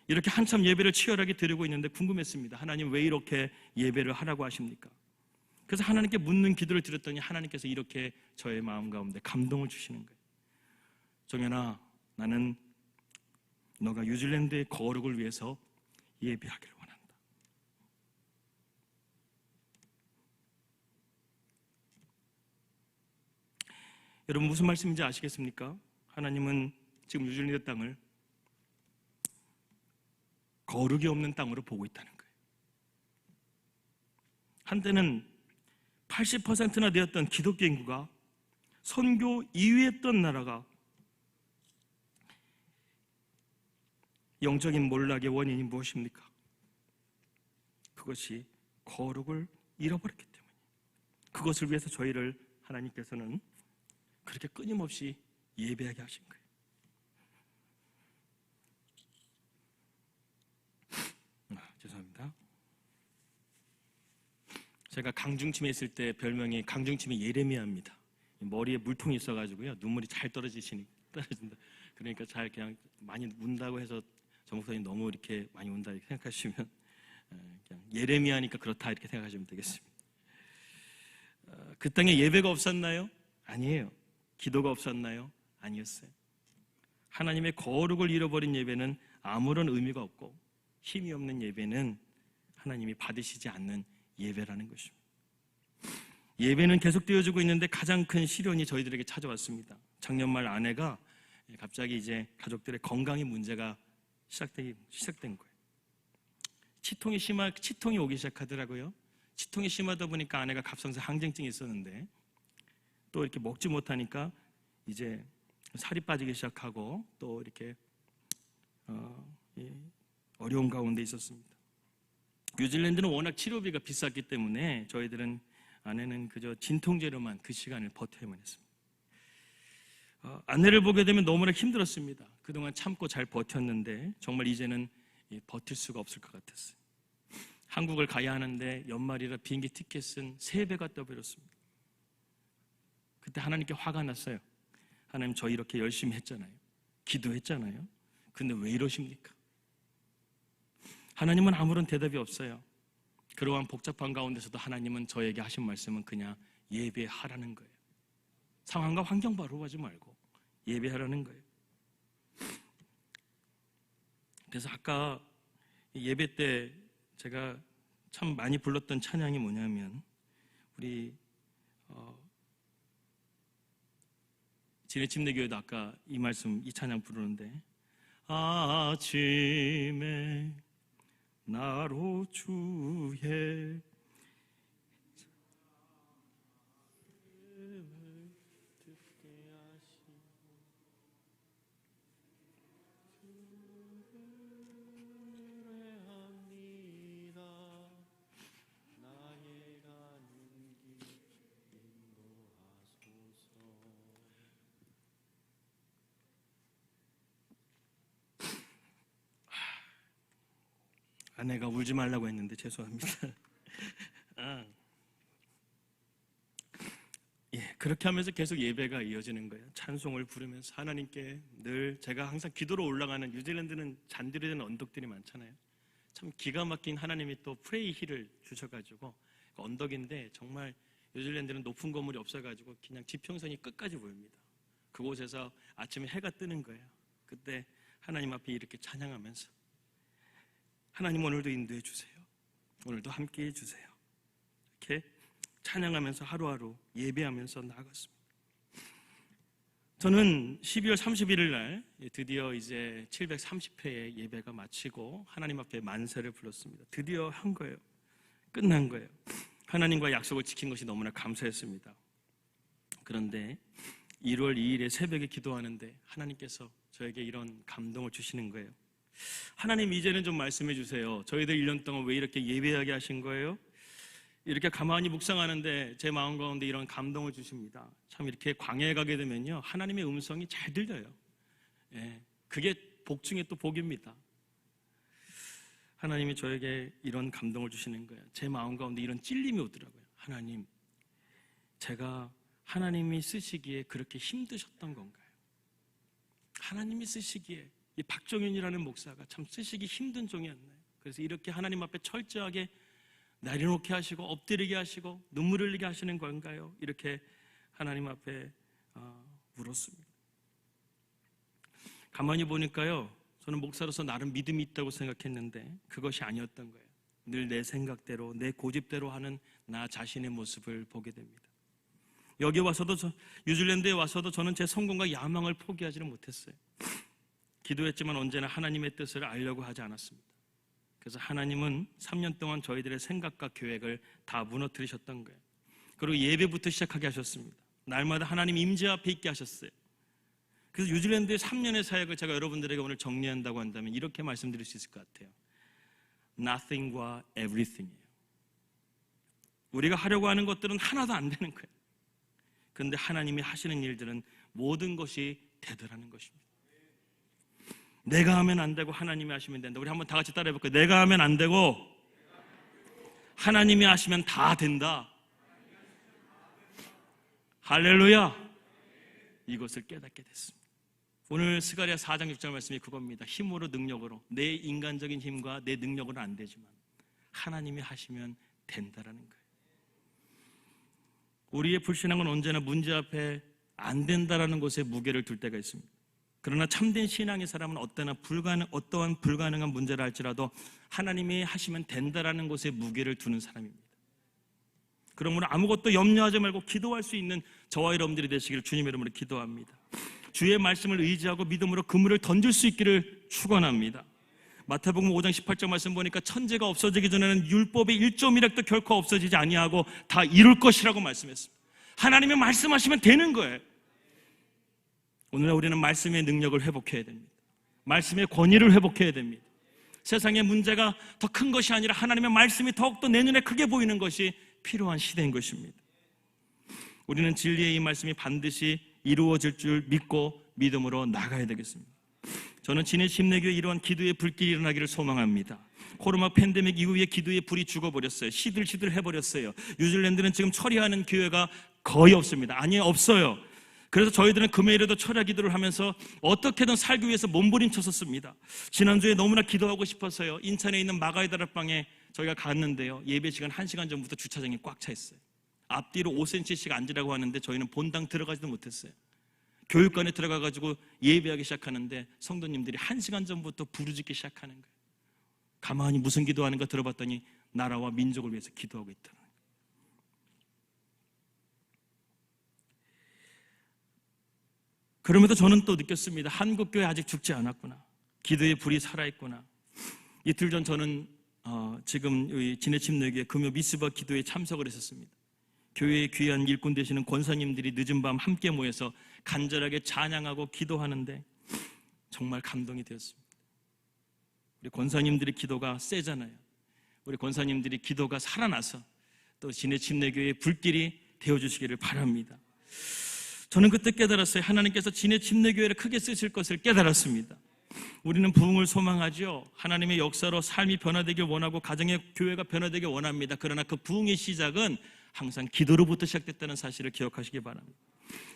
이렇게 한참 예배를 치열하게 드리고 있는데 궁금했습니다. 하나님 왜 이렇게 예배를 하라고 하십니까? 그래서 하나님께 묻는 기도를 드렸더니 하나님께서 이렇게 저의 마음 가운데 감동을 주시는 거예요. 정연아, 나는 너가 뉴질랜드의 거룩을 위해서 예배하기를 원한다. 여러분 무슨 말씀인지 아시겠습니까? 하나님은 지금 뉴질랜드 땅을 거룩이 없는 땅으로 보고 있다는 거예요. 한때는 80%나 되었던 기독교 인구가 선교 2위였던 나라가 영적인 몰락의 원인이 무엇입니까? 그것이 거룩을 잃어버렸기 때문이에요. 그것을 위해서 저희를 하나님께서는 그렇게 끊임없이 예배하게 하신 거예요. 죄송합니다. 제가 강중침에 있을 때 별명이 강중침의 예레미야입니다. 머리에 물통이 있어가지고요 눈물이 잘 떨어진다. 그러니까 잘 그냥 많이 운다고 해서 저 목사님 너무 이렇게 많이 운다 이렇게 생각하시면 그냥 예레미야니까 그렇다 이렇게 생각하시면 되겠습니다. 그 땅에 예배가 없었나요? 아니에요. 기도가 없었나요? 아니었어요. 하나님의 거룩을 잃어버린 예배는 아무런 의미가 없고 힘이 없는 예배는 하나님이 받으시지 않는 예배라는 것입니다. 예배는 계속되어지고 있는데 가장 큰 시련이 저희들에게 찾아왔습니다. 작년 말 아내가 갑자기 이제 가족들의 건강에 문제가 시작된 거예요. 치통이 오기 시작하더라고요. 치통이 심하다 보니까 아내가 갑상선 항쟁증이 있었는데 또 이렇게 먹지 못하니까 이제 살이 빠지기 시작하고 또 이렇게 어려운 가운데 있었습니다. 뉴질랜드는 워낙 치료비가 비쌌기 때문에 저희들은 아내는 그저 진통제로만 그 시간을 버텨야만 했습니다. 아내를 보게 되면 너무나 힘들었습니다. 그동안 참고 잘 버텼는데 정말 이제는 버틸 수가 없을 것 같았어요. 한국을 가야 하는데 연말이라 비행기 티켓은 3배가 떠버렸습니다. 그때 하나님께 화가 났어요. 하나님 저 이렇게 열심히 했잖아요. 기도했잖아요. 근데 왜 이러십니까? 하나님은 아무런 대답이 없어요. 그러한 복잡한 가운데서도 하나님은 저에게 하신 말씀은 그냥 예배하라는 거예요. 상황과 환경 바로하지 말고 예배하라는 거예요. 그래서 아까 예배 때 제가 참 많이 불렀던 찬양이 뭐냐면 우리 진해침례교회도 아까 이 말씀 이 찬양 부르는데 아침에 나로 주의 의뢰합니다. 나의 가는 길 인도하소서. 아내가 울지 말라고 했는데 죄송합니다. 그렇게 하면서 계속 예배가 이어지는 거예요. 찬송을 부르면서 하나님께 늘 제가 항상 기도로 올라가는, 뉴질랜드는 잔디로 된 언덕들이 많잖아요. 참 기가 막힌 하나님이 또 프레이 힐을 주셔가지고 언덕인데 정말 뉴질랜드는 높은 건물이 없어가지고 그냥 지평선이 끝까지 보입니다. 그곳에서 아침에 해가 뜨는 거예요. 그때 하나님 앞에 이렇게 찬양하면서 하나님 오늘도 인도해 주세요. 오늘도 함께해 주세요. 이렇게 찬양하면서 하루하루 예배하면서 나아갔습니다. 저는 12월 31일 날 드디어 이제 730회의 예배가 마치고 하나님 앞에 만세를 불렀습니다. 드디어 한 거예요. 끝난 거예요. 하나님과 약속을 지킨 것이 너무나 감사했습니다. 그런데 1월 2일에 새벽에 기도하는데 하나님께서 저에게 이런 감동을 주시는 거예요. 하나님 이제는 좀 말씀해 주세요. 저희들 1년 동안 왜 이렇게 예배하게 하신 거예요? 이렇게 가만히 묵상하는데 제 마음 가운데 이런 감동을 주십니다. 참 이렇게 광야에 가게 되면요 하나님의 음성이 잘 들려요. 그게 복 중에 또 복입니다. 하나님이 저에게 이런 감동을 주시는 거예요. 제 마음 가운데 이런 찔림이 오더라고요. 하나님, 제가 하나님이 쓰시기에 그렇게 힘드셨던 건가요? 하나님이 쓰시기에 이 박정윤이라는 목사가 참 쓰시기 힘든 종이었나요? 그래서 이렇게 하나님 앞에 철저하게 내려놓게 하시고 엎드리게 하시고 눈물 흘리게 하시는 건가요? 이렇게 하나님 앞에 물었습니다. 가만히 보니까요 저는 목사로서 나름 믿음이 있다고 생각했는데 그것이 아니었던 거예요. 늘 내 생각대로 내 고집대로 하는 나 자신의 모습을 보게 됩니다. 여기 와서도 뉴질랜드에 와서도 저는 제 성공과 야망을 포기하지는 못했어요. 기도했지만 언제나 하나님의 뜻을 알려고 하지 않았습니다. 그래서 하나님은 3년 동안 저희들의 생각과 계획을 다 무너뜨리셨던 거예요. 그리고 예배부터 시작하게 하셨습니다. 날마다 하나님 임재 앞에 있게 하셨어요. 그래서 뉴질랜드의 3년의 사역을 제가 여러분들에게 오늘 정리한다고 한다면 이렇게 말씀드릴 수 있을 것 같아요. Nothing과 everything이에요. 우리가 하려고 하는 것들은 하나도 안 되는 거예요. 그런데 하나님이 하시는 일들은 모든 것이 되더라는 것입니다. 내가 하면 안 되고 하나님이 하시면 된다. 우리 한번 다 같이 따라해 볼까요? 내가 하면 안 되고 하나님이 하시면 다 된다. 할렐루야. 이것을 깨닫게 됐습니다. 오늘 스가랴 4장 6절 말씀이 그겁니다. 힘으로 능력으로, 내 인간적인 힘과 내 능력으로는 안 되지만 하나님이 하시면 된다라는 거예요. 우리의 불신앙은 언제나 문제 앞에 안 된다라는 것에 무게를 둘 때가 있습니다. 그러나 참된 신앙의 사람은 어떠한 불가능한 문제를 할지라도 하나님이 하시면 된다라는 것에 무게를 두는 사람입니다. 그러므로 아무것도 염려하지 말고 기도할 수 있는 저와 여러분들이 되시기를 주님의 이름으로 기도합니다. 주의 말씀을 의지하고 믿음으로 그물을 던질 수 있기를 축원합니다. 마태복음 5장 18절 말씀 보니까 천재가 없어지기 전에는 율법의 1.1획도 결코 없어지지 아니하고 다 이룰 것이라고 말씀했습니다. 하나님이 말씀하시면 되는 거예요. 오늘날 우리는 말씀의 능력을 회복해야 됩니다. 말씀의 권위를 회복해야 됩니다. 세상의 문제가 더 큰 것이 아니라 하나님의 말씀이 더욱더 내 눈에 크게 보이는 것이 필요한 시대인 것입니다. 우리는 진리의 이 말씀이 반드시 이루어질 줄 믿고 믿음으로 나가야 되겠습니다. 저는 진해 침례교회 이러한 기도의 불길이 일어나기를 소망합니다. 코로나 팬데믹 이후에 기도의 불이 죽어버렸어요. 시들시들 해버렸어요. 뉴질랜드는 지금 처리하는 교회가 거의 없습니다. 아니에요, 없어요. 그래서 저희들은 금요일에도 철야 기도를 하면서 어떻게든 살기 위해서 몸부림쳤었습니다. 지난주에 너무나 기도하고 싶어서요, 인천에 있는 마가의 다락방에 저희가 갔는데요, 예배 시간 1시간 전부터 주차장이 꽉 차 있어요. 앞뒤로 5cm씩 앉으라고 하는데 저희는 본당 들어가지도 못했어요. 교육관에 들어가가지고 예배하기 시작하는데 성도님들이 1시간 전부터 부르짖기 시작하는 거예요. 가만히 무슨 기도하는가 들어봤더니 나라와 민족을 위해서 기도하고 있다는 거예요. 그러면서 저는 또 느꼈습니다. 한국교회 아직 죽지 않았구나. 기도의 불이 살아있구나. 이틀 전 저는 지금 진해침례교회 금요 미스바 기도에 참석을 했었습니다. 교회의 귀한 일꾼 되시는 권사님들이 늦은 밤 함께 모여서 간절하게 찬양하고 기도하는데 정말 감동이 되었습니다. 우리 권사님들의 기도가 세잖아요. 우리 권사님들이 기도가 살아나서 또 진해 침례교회의 불길이 되어주시기를 바랍니다. 저는 그때 깨달았어요. 하나님께서 진해 침례교회를 크게 쓰실 것을 깨달았습니다. 우리는 부흥을 소망하죠. 하나님의 역사로 삶이 변화되길 원하고 가정의 교회가 변화되길 원합니다. 그러나 그 부흥의 시작은 항상 기도로부터 시작됐다는 사실을 기억하시기 바랍니다.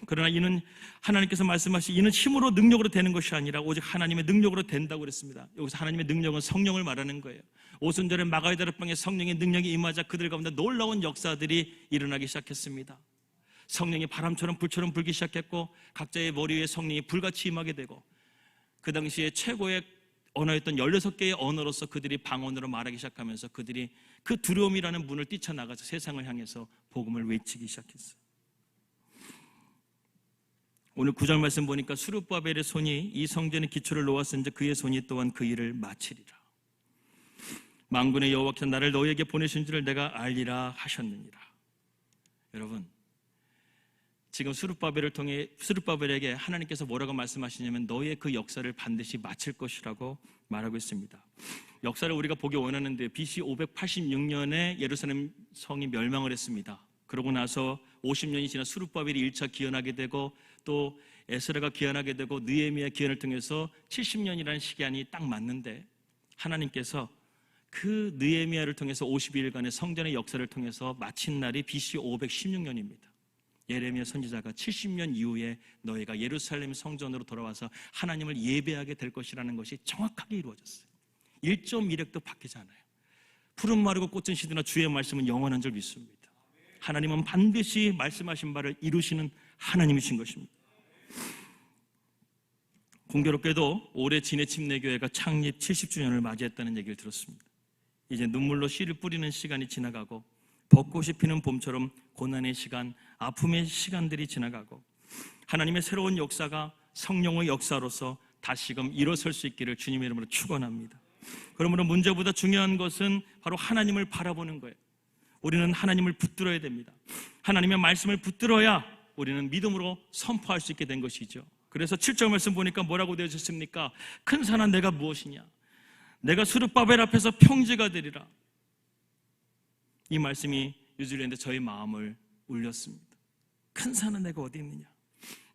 그러나 이는 하나님께서 말씀하신 이는 힘으로 능력으로 되는 것이 아니라 오직 하나님의 능력으로 된다고 그랬습니다. 여기서 하나님의 능력은 성령을 말하는 거예요. 오순절에 마가다락방에 성령의 능력이 임하자 그들 가운데 놀라운 역사들이 일어나기 시작했습니다. 성령이 바람처럼 불처럼 불기 시작했고 각자의 머리 위에 성령이 불같이 임하게 되고 그 당시에 최고의 언어였던 16개의 언어로서 그들이 방언으로 말하기 시작하면서 그들이 그 두려움이라는 문을 뛰쳐나가서 세상을 향해서 복음을 외치기 시작했어요. 오늘 9절 말씀 보니까 스룹바벨의 손이 이 성전의 기초를 놓았은즉 그의 손이 또한 그 일을 마치리라. 만군의 여호와께서 나를 너희에게 보내신 줄을 내가 알리라 하셨느니라. 여러분, 지금 스룹바벨에게 하나님께서 뭐라고 말씀하시냐면 너희의 그 역사를 반드시 마칠 것이라고 말하고 있습니다. 역사를 우리가 보기 원하는데 BC 586년에 예루살렘 성이 멸망을 했습니다. 그러고 나서 50년이 지나 스룹바벨이 1차 기원하게 되고 또 에스라가 기원하게 되고 느헤미야 기원을 통해서 70년이라는 시간이 딱 맞는데 하나님께서 그 느헤미야를 통해서 52일간의 성전의 역사를 통해서 마친 날이 BC 516년입니다. 예레미야 선지자가 70년 이후에 너희가 예루살렘 성전으로 돌아와서 하나님을 예배하게 될 것이라는 것이 정확하게 이루어졌어요. 1.1획도 바뀌지 않아요. 푸른 마르고 꽃은 시드나 주의 말씀은 영원한 줄 믿습니다. 하나님은 반드시 말씀하신 바를 이루시는 하나님이신 것입니다. 공교롭게도 올해 진해 침례교회가 창립 70주년을 맞이했다는 얘기를 들었습니다. 이제 눈물로 씨를 뿌리는 시간이 지나가고 벚꽃이 피는 봄처럼 고난의 시간, 아픔의 시간들이 지나가고 하나님의 새로운 역사가 성령의 역사로서 다시금 일어설 수 있기를 주님의 이름으로 축원합니다. 그러므로 문제보다 중요한 것은 바로 하나님을 바라보는 거예요. 우리는 하나님을 붙들어야 됩니다. 하나님의 말씀을 붙들어야 우리는 믿음으로 선포할 수 있게 된 것이죠. 그래서 7절 말씀 보니까 뭐라고 되어 있습니까? 큰 산아 내가 무엇이냐? 내가 스룹바벨 앞에서 평지가 되리라. 이 말씀이 뉴질랜드 저의 마음을 울렸습니다. 큰 산은 내가 어디 있느냐?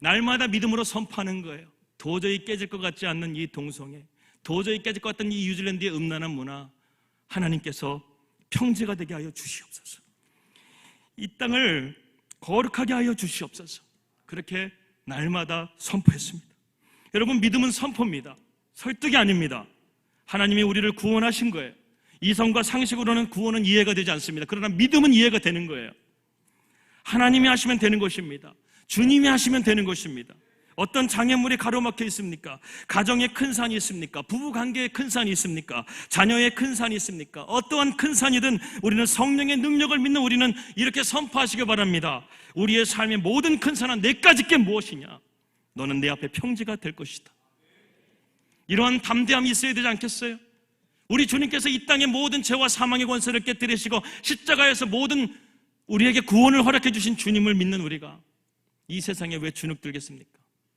날마다 믿음으로 선포하는 거예요. 도저히 깨질 것 같지 않는 이 동성애, 도저히 깨질 것 같은 이 뉴질랜드의 음란한 문화, 하나님께서 평지가 되게 하여 주시옵소서. 이 땅을 거룩하게 하여 주시옵소서. 그렇게 날마다 선포했습니다. 여러분, 믿음은 선포입니다. 설득이 아닙니다. 하나님이 우리를 구원하신 거예요. 이성과 상식으로는 구원은 이해가 되지 않습니다. 그러나 믿음은 이해가 되는 거예요. 하나님이 하시면 되는 것입니다. 주님이 하시면 되는 것입니다. 어떤 장애물이 가로막혀 있습니까? 가정에 큰 산이 있습니까? 부부관계에 큰 산이 있습니까? 자녀에 큰 산이 있습니까? 어떠한 큰 산이든 우리는 성령의 능력을 믿는 우리는 이렇게 선포하시기 바랍니다. 우리의 삶의 모든 큰 산은 내까지 게 무엇이냐? 너는 내 앞에 평지가 될 것이다. 이러한 담대함이 있어야 되지 않겠어요? 우리 주님께서 이 땅의 모든 죄와 사망의 권세를 깨뜨리시고 십자가에서 모든 우리에게 구원을 허락해 주신 주님을 믿는 우리가 이 세상에 왜 주눅들겠습니까?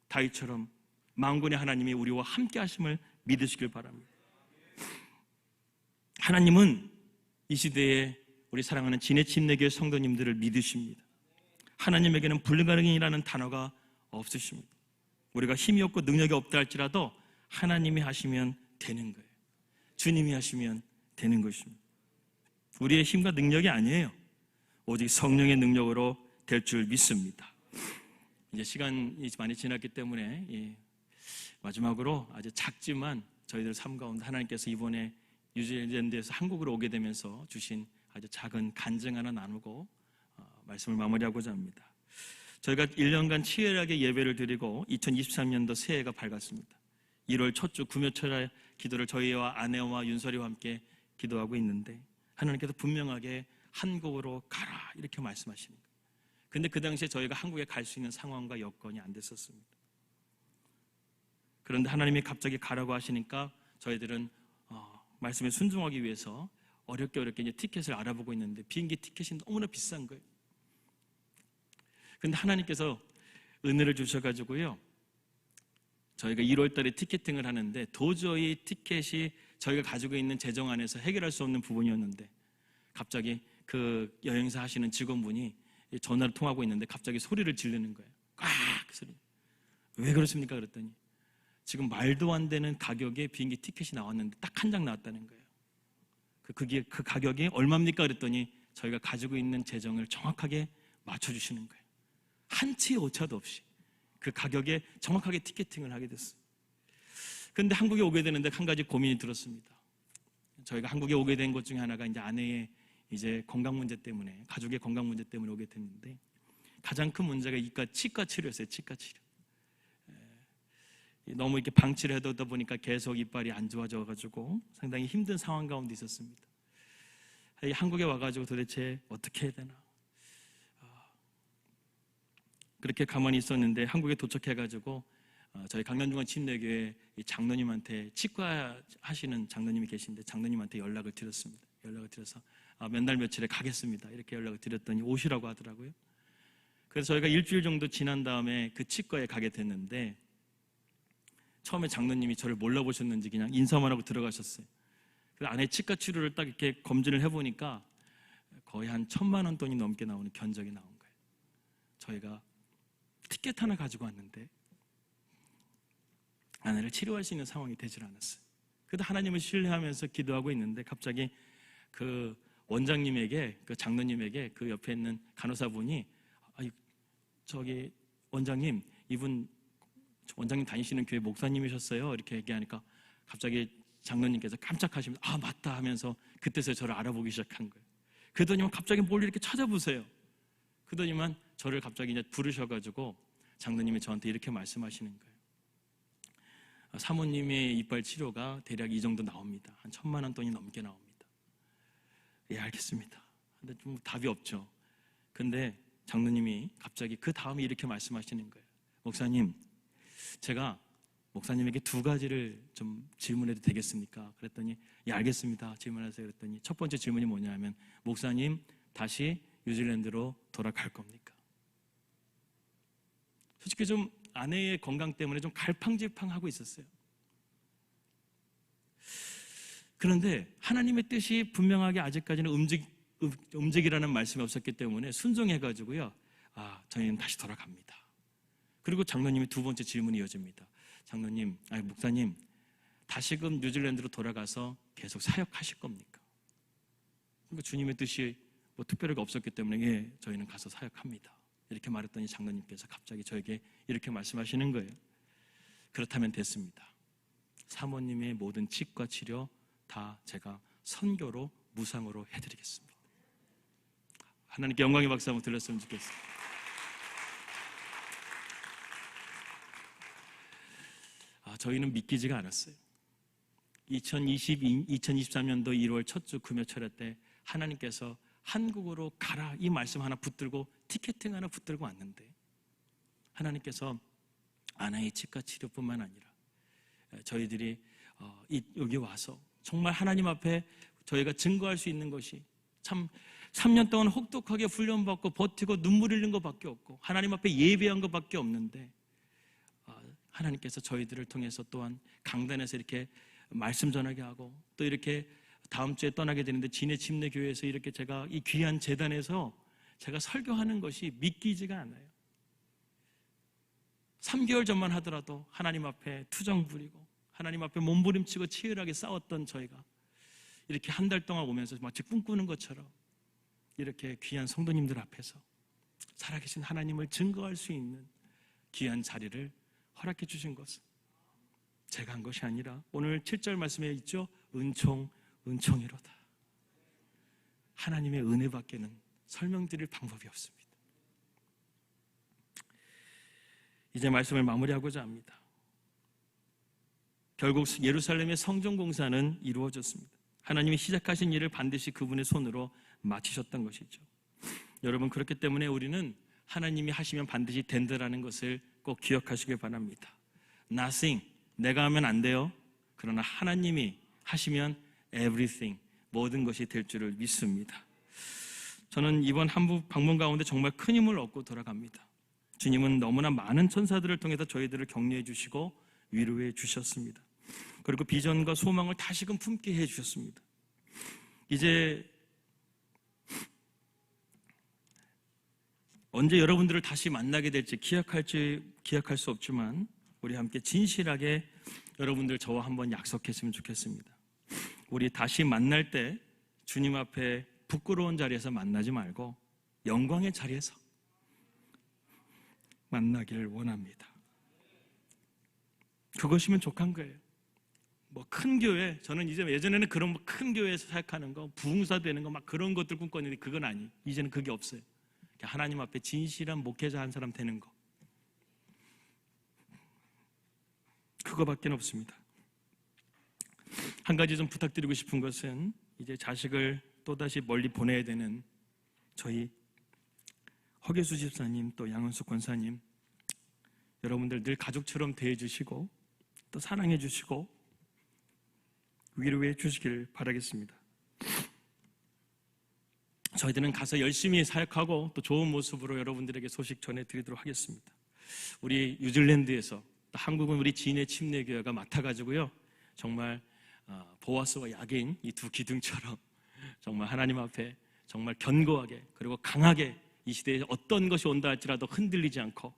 다윗처럼 만군의 하나님이 우리와 함께 하심을 믿으시길 바랍니다. 하나님은 이 시대에 우리 사랑하는 진해 침례교회 성도님들을 믿으십니다. 하나님에게는 불가능이라는 단어가 없으십니다. 우리가 힘이 없고 능력이 없다 할지라도 하나님이 하시면 되는 거예요. 주님이 하시면 되는 것입니다. 우리의 힘과 능력이 아니에요. 오직 성령의 능력으로 될 줄 믿습니다. 이제 시간이 많이 지났기 때문에 마지막으로 아주 작지만 저희들 삶 가운데 하나님께서 이번에 뉴질랜드에서 한국으로 오게 되면서 주신 아주 작은 간증 하나 나누고 말씀을 마무리하고자 합니다. 저희가 1년간 치열하게 예배를 드리고 2023년도 새해가 밝았습니다. 1월 첫 주 금요철의 기도를 저희와 아내와 윤설이와 함께 기도하고 있는데 하나님께서 분명하게 한국으로 가라 이렇게 말씀하시는 거예요. 근데 그 당시에 저희가 한국에 갈 수 있는 상황과 여건이 안 됐었습니다. 그런데 하나님이 갑자기 가라고 하시니까 저희들은 말씀에 순종하기 위해서 어렵게 이제 티켓을 알아보고 있는데 비행기 티켓이 너무나 비싼 거예요. 근데 하나님께서 은혜를 주셔가지고요, 저희가 1월 달에 티켓팅을 하는데 도저히 티켓이 저희가 가지고 있는 재정 안에서 해결할 수 없는 부분이었는데 갑자기 그 여행사 하시는 직원분이 전화를 통하고 있는데 갑자기 소리를 지르는 거예요. 꽉 소리. 왜 그렇습니까? 그랬더니 지금 말도 안 되는 가격에 비행기 티켓이 나왔는데 딱 한 장 나왔다는 거예요. 그 가격이 얼마입니까? 그랬더니 저희가 가지고 있는 재정을 정확하게 맞춰주시는 거예요. 한치의 오차도 없이 그 가격에 정확하게 티켓팅을 하게 됐어요. 그런데 한국에 오게 되는데 한 가지 고민이 들었습니다. 저희가 한국에 오게 된 것 중에 하나가 이제 아내의 이제 건강 문제 때문에, 가족의 건강 문제 때문에 오게 됐는데 가장 큰 문제가 치과 치료였어요. 치과 치료. 너무 이렇게 방치를 해두다 보니까 계속 이빨이 안 좋아져가지고 상당히 힘든 상황 가운데 있었습니다. 한국에 와가지고 도대체 어떻게 해야 되나. 그렇게 가만히 있었는데 한국에 도착해가지고 저희 강남중앙 침례교회 장로님한테, 치과 하시는 장로님이 계신데 장로님한테 연락을 드렸습니다. 연락을 드려서 몇 날 며칠에 가겠습니다. 이렇게 연락을 드렸더니 오시라고 하더라고요. 그래서 저희가 일주일 정도 지난 다음에 그 치과에 가게 됐는데 처음에 장로님이 저를 몰라보셨는지 그냥 인사만 하고 들어가셨어요. 그래서 안에 치과 치료를 딱 이렇게 검진을 해보니까 거의 한 1,000만 원 돈이 넘게 나오는 견적이 나온 거예요. 저희가 티켓 하나 가지고 왔는데 아내를 치료할 수 있는 상황이 되질 않았어요. 그래도 하나님을 신뢰하면서 기도하고 있는데 갑자기 그 원장님에게, 그 장로님에게 그 옆에 있는 간호사분이 저기 원장님, 이분 원장님 다니시는 교회 목사님이셨어요. 이렇게 얘기하니까 갑자기 장로님께서 깜짝하시면서 아 맞다 하면서 그때서야 저를 알아보기 시작한 거예요. 그러더니만 갑자기 뭘 이렇게 찾아보세요. 그러더니만 저를 갑자기 이제 부르셔가지고 장로님이 저한테 이렇게 말씀하시는 거예요. 사모님의 이빨 치료가 대략 이 정도 나옵니다. 한 1,000만 원 돈이 넘게 나옵니다. 예, 알겠습니다. 근데 좀 답이 없죠. 근데 장로님이 갑자기 그 다음에 이렇게 말씀하시는 거예요. 목사님, 제가 목사님에게 2가지를 좀 질문해도 되겠습니까? 그랬더니 예, 알겠습니다. 질문하세요. 그랬더니 첫 번째 질문이 뭐냐면 목사님 다시 뉴질랜드로 돌아갈 겁니까? 솔직히 좀 아내의 건강 때문에 좀 갈팡질팡하고 있었어요. 그런데 하나님의 뜻이 분명하게 아직까지는 움직이라는 말씀이 없었기 때문에 순종해가지고요. 저희는 다시 돌아갑니다. 그리고 장로님이 2번째 질문이 이어집니다. 장로님, 목사님, 다시금 뉴질랜드로 돌아가서 계속 사역하실 겁니까? 그러니까 주님의 뜻이 뭐 특별하게 없었기 때문에 예, 저희는 가서 사역합니다. 이렇게 말했더니 장로님께서 갑자기 저에게 이렇게 말씀하시는 거예요. 그렇다면 됐습니다. 사모님의 모든 치과 치료 다 제가 선교로 무상으로 해드리겠습니다. 하나님께 영광의 박수 한번 들렸으면 좋겠습니다. 저희는 믿기지가 않았어요. 2023년도 1월 첫 주 금요철회 때 하나님께서 한국으로 가라 이 말씀 하나 붙들고 티켓팅 하나 붙들고 왔는데 하나님께서 아내의 치과 치료뿐만 아니라 저희들이 여기 와서 정말 하나님 앞에 저희가 증거할 수 있는 것이 참 3년 동안 혹독하게 훈련받고 버티고 눈물 흘린 것밖에 없고 하나님 앞에 예배한 것밖에 없는데 하나님께서 저희들을 통해서 또한 강단에서 이렇게 말씀 전하게 하고 또 이렇게 다음 주에 떠나게 되는데 진해 침례교회에서 이렇게 제가 이 귀한 재단에서 제가 설교하는 것이 믿기지가 않아요. 3개월 전만 하더라도 하나님 앞에 투정 부리고 하나님 앞에 몸부림치고 치열하게 싸웠던 저희가 이렇게 한 달 동안 오면서 마치 꿈꾸는 것처럼 이렇게 귀한 성도님들 앞에서 살아계신 하나님을 증거할 수 있는 귀한 자리를 허락해 주신 것은 제가 한 것이 아니라 오늘 7절 말씀에 있죠. 은총이로다. 하나님의 은혜밖에는 설명드릴 방법이 없습니다. 이제 말씀을 마무리하고자 합니다. 결국 예루살렘의 성전 공사는 이루어졌습니다. 하나님이 시작하신 일을 반드시 그분의 손으로 마치셨던 것이죠. 여러분, 그렇기 때문에 우리는 하나님이 하시면 반드시 된다라는 것을 꼭 기억하시길 바랍니다. Nothing, 내가 하면 안 돼요. 그러나 하나님이 하시면 everything, 모든 것이 될 줄을 믿습니다. 저는 이번 한국 방문 가운데 정말 큰 힘을 얻고 돌아갑니다. 주님은 너무나 많은 천사들을 통해서 저희들을 격려해 주시고 위로해 주셨습니다. 그리고 비전과 소망을 다시금 품게 해주셨습니다. 이제 언제 여러분들을 다시 만나게 될지 기약할 수 없지만 우리 함께 진실하게 여러분들 저와 한번 약속했으면 좋겠습니다. 우리 다시 만날 때 주님 앞에 부끄러운 자리에서 만나지 말고 영광의 자리에서 만나기를 원합니다. 그것이면 족한 거예요. 뭐 큰 교회, 저는 이제 예전에는 그런 큰 교회에서 사역하는 거, 부흥사 되는 거 막 그런 것들 꿈꿨는데 그건 아니. 이제는 그게 없어요. 하나님 앞에 진실한 목회자 한 사람 되는 거, 그거밖에 없습니다. 한 가지 좀 부탁드리고 싶은 것은 이제 자식을 또다시 멀리 보내야 되는 저희 허계수 집사님 또 양은숙 권사님, 여러분들 늘 가족처럼 대해주시고 또 사랑해주시고 위로해 주시길 바라겠습니다. 저희들은 가서 열심히 사역하고 또 좋은 모습으로 여러분들에게 소식 전해드리도록 하겠습니다. 우리 뉴질랜드에서 또 한국은 우리 진해 침례교회가 맡아가지고요, 정말 보아스와 야게인 이 두 기둥처럼 정말 하나님 앞에 정말 견고하게 그리고 강하게 이 시대에 어떤 것이 온다 할지라도 흔들리지 않고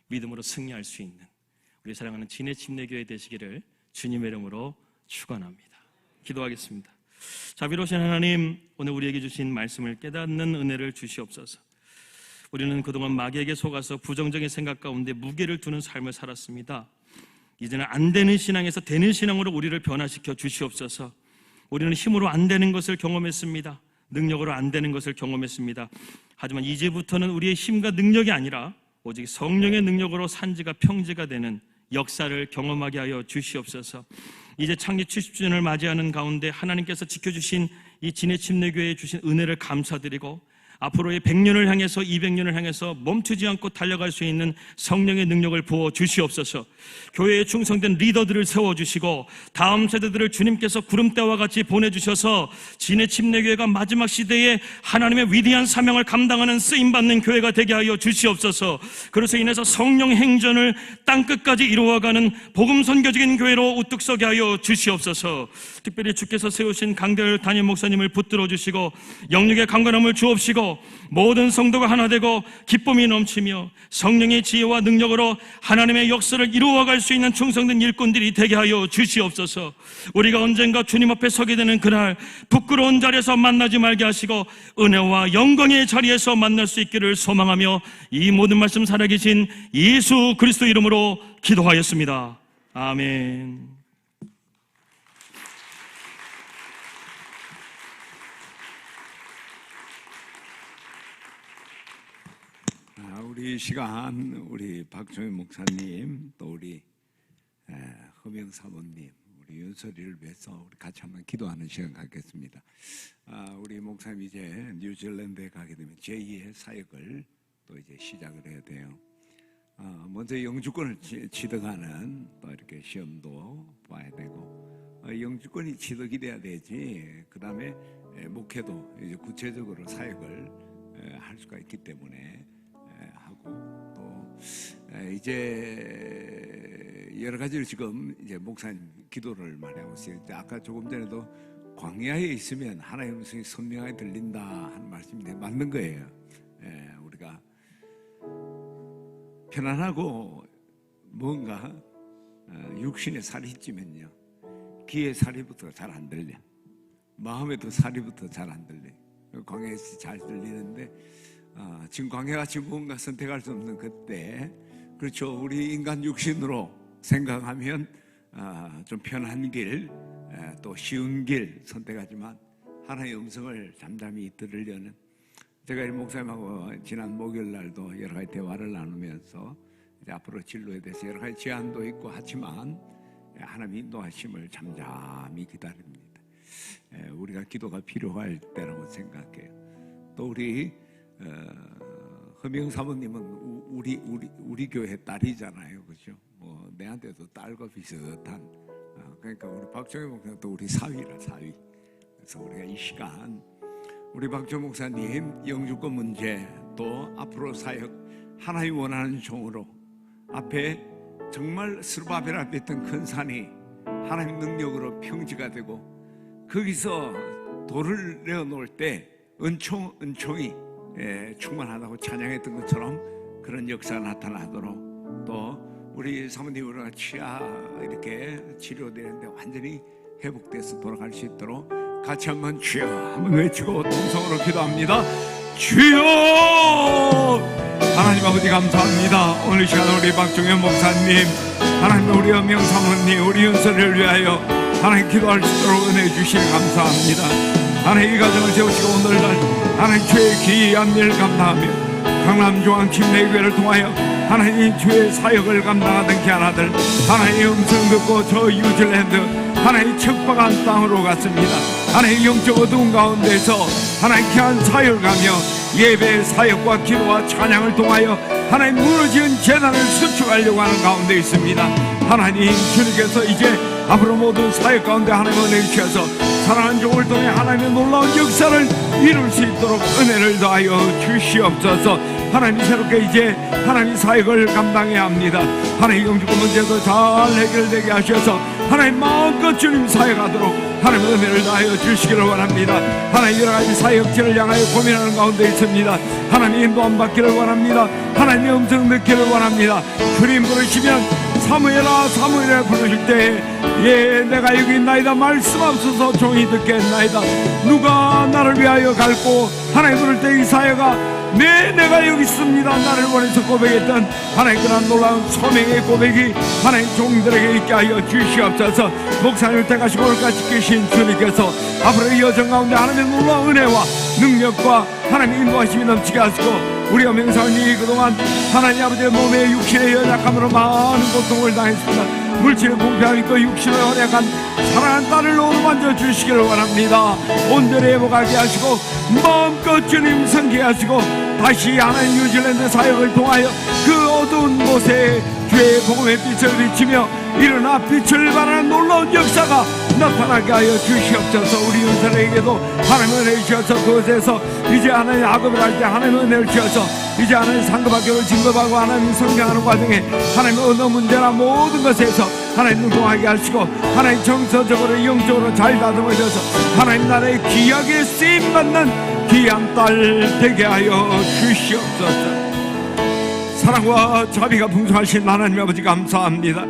믿음으로 승리할 수 있는 우리 사랑하는 진해 침례교회 되시기를 주님의 이름으로 축원합니다. 기도하겠습니다. 자비로우신 하나님, 오늘 우리에게 주신 말씀을 깨닫는 은혜를 주시옵소서. 우리는 그동안 마귀에게 속아서 부정적인 생각 가운데 무게를 두는 삶을 살았습니다. 이제는 안 되는 신앙에서 되는 신앙으로 우리를 변화시켜 주시옵소서. 우리는 힘으로 안 되는 것을 경험했습니다. 능력으로 안 되는 것을 경험했습니다. 하지만 이제부터는 우리의 힘과 능력이 아니라 오직 성령의 능력으로 산지가 평지가 되는 역사를 경험하게 하여 주시옵소서. 이제 창립 70주년을 맞이하는 가운데 하나님께서 지켜주신 이 진해 침례교회에 주신 은혜를 감사드리고 앞으로의 100년을 향해서 200년을 향해서 멈추지 않고 달려갈 수 있는 성령의 능력을 부어 주시옵소서. 교회에 충성된 리더들을 세워주시고 다음 세대들을 주님께서 구름대와 같이 보내주셔서 진해 침례교회가 마지막 시대에 하나님의 위대한 사명을 감당하는 쓰임받는 교회가 되게 하여 주시옵소서. 그래서 인해서 성령 행전을 땅끝까지 이루어가는 복음 선교적인 교회로 우뚝 서게 하여 주시옵소서. 특별히 주께서 세우신 강대열 담임 목사님을 붙들어 주시고 영육의 강건함을 주옵시고 모든 성도가 하나 되고 기쁨이 넘치며 성령의 지혜와 능력으로 하나님의 역사를 이루어갈 수 있는 충성된 일꾼들이 되게 하여 주시옵소서. 우리가 언젠가 주님 앞에 서게 되는 그날 부끄러운 자리에서 만나지 말게 하시고 은혜와 영광의 자리에서 만날 수 있기를 소망하며 이 모든 말씀 살아계신 예수 그리스도 이름으로 기도하였습니다. 아멘. 우리 시간 우리 박종희 목사님 또 우리 허명 사모님 우리 윤설이를 위해서 우리 같이 한번 기도하는 시간 갖겠습니다. 우리 목사님 이제 뉴질랜드에 가게 되면 제2의 사역을 또 이제 시작을 해야 돼요. 먼저 영주권을 취득하는 또 이렇게 시험도 봐야 되고 영주권이 취득이 돼야 되지. 그 다음에 목회도 이제 구체적으로 사역을 할 수가 있기 때문에 하고 또 이제 여러 가지로 지금 이제 목사님 기도를 많이 하고 있어요. 아까 조금 전에도 광야에 있으면 하나님의 음성이 선명하게 들린다 하는 말씀인데 맞는 거예요. 우리가 편안하고 뭔가 육신의 살이 찌면요 귀의 살이부터 잘 안 들려. 마음에도 살이부터 잘 안 들려. 광야에서 잘 들리는데 지금 광야같이 뭔가 선택할 수 없는 그때, 그렇죠, 우리 인간 육신으로 생각하면 좀 편한 길, 또 쉬운 길 선택하지만 하나님의 음성을 잠잠히 들으려는, 제가 이 목사님하고 지난 목요일 날도 여러 가지 대화를 나누면서 이제 앞으로 진로에 대해서 여러 가지 제안도 있고 하지만 하나님의 인도하심을 잠잠히 기다립니다. 우리가 기도가 필요할 때라고 생각해요. 또 우리 허명 사모님은 우리 교회 딸이잖아요, 그렇죠? 뭐 내한테도 딸과 비슷한. 그러니까 우리 박정희 목사님도 우리 사위라 사위. 그래서 우리가 이 시간 우리 박정희 목사님 영주권 문제 또 앞으로 사역 하나님 원하는 종으로 앞에 정말 스루바벨 앞에 있던 큰 산이 하나님 능력으로 평지가 되고 거기서 돌을 내어놓을 때 은총이 충만하다고 찬양했던 것처럼 그런 역사가 나타나도록, 또 우리 사모님으로 치아 이렇게 치료되는데 완전히 회복돼서 돌아갈 수 있도록 같이 한번 주여 한번 외치고 동성으로 기도합니다. 주여! 하나님 아버지 감사합니다. 오늘 시간 우리 박종현 목사님, 하나님 우리 엄영 사모님, 우리 윤서를 위하여 하나님 기도할 수 있도록 은혜 주시니 감사합니다. 하나님 이 가정을 세우시고 오늘날 하나님 주의 귀한 일을 감당하며 강남중앙침례교회를 통하여 하나님 주의 사역을 감당하던 귀한 아들, 하나님의 음성 듣고 저 뉴질랜드 하나님 척박한 땅으로 갔습니다. 하나님 영적 어두운 가운데서 하나님 귀한 사역을 가며 예배 사역과 기도와 찬양을 통하여 하나님 무너진 재단을 수축하려고 하는 가운데 있습니다. 하나님 주님께서 이제 앞으로 모든 사역 가운데 하나님 은혜 주셔서 사랑하는 종을 통해 하나님의 놀라운 역사를 이룰 수 있도록 은혜를 더하여 주시옵소서. 하나님 새롭게 이제 하나님 사역을 감당해야 합니다. 하나님 영주권 문제도 잘 해결되게 하셔서 하나님 마음껏 주님 사역하도록 하나님 은혜를 다하여 주시기를 원합니다. 하나님 여러가지 사역지를 향하여 고민하는 가운데 있습니다. 하나님 인도함 받기를 원합니다. 하나님의 음성 듣기를 원합니다. 주님 부르시면 사무엘아 사무엘아 부르실 때에 예 내가 여기 있나이다 말씀하소서 종이 듣겠나이다. 누가 나를 위하여 갈고 하나님 부를 때 이사야가 네 내가 여기 있습니다 나를 원해서 고백했던 하나님 그런 놀라운 소명의 고백이 하나님 종들에게 있게 하여 주시옵소서. 목사님을 택하시고 오늘까지 지키신 주님께서 앞으로 이 여정 가운데 하나님의 놀라운 은혜와 능력과 하나님 인도하심이 넘치게 하시고 우리 명사님이 그동안 하나님 아버지의 몸의 육신의 연약함으로 많은 고통을 당했습니다. 물질의 공평함이 있고 육신을 허약한 사랑하는 딸을 어루만져 주시기를 원합니다. 온전히 회복하게 하시고 마음껏 주님 섬기게 하시고 다시 하나님 뉴질랜드 사역을 통하여 그 어두운 곳에 주의 복음의 빛을 비치며 일어나 빛을 발하는 놀라운 역사가 나타나게 하여 주시옵소서. 우리 윤선에게도 하나님 은혜 주셔서 그곳에서 이제 하나님 학업을 할 때 하나님 은혜를 주셔서 이제 하나님 상급학교를 진급하고 하나님 성장하는 과정에 하나님 언어 문제나 모든 것에서 하나님 능동하게 하시고 하나님 정서적으로 영적으로 잘 다듬어져서 하나님 나라의 귀하게 쓰임받는 귀한 딸 되게 하여 주시옵소서. 사랑과 자비가 풍성하신 하나님 아버지 감사합니다.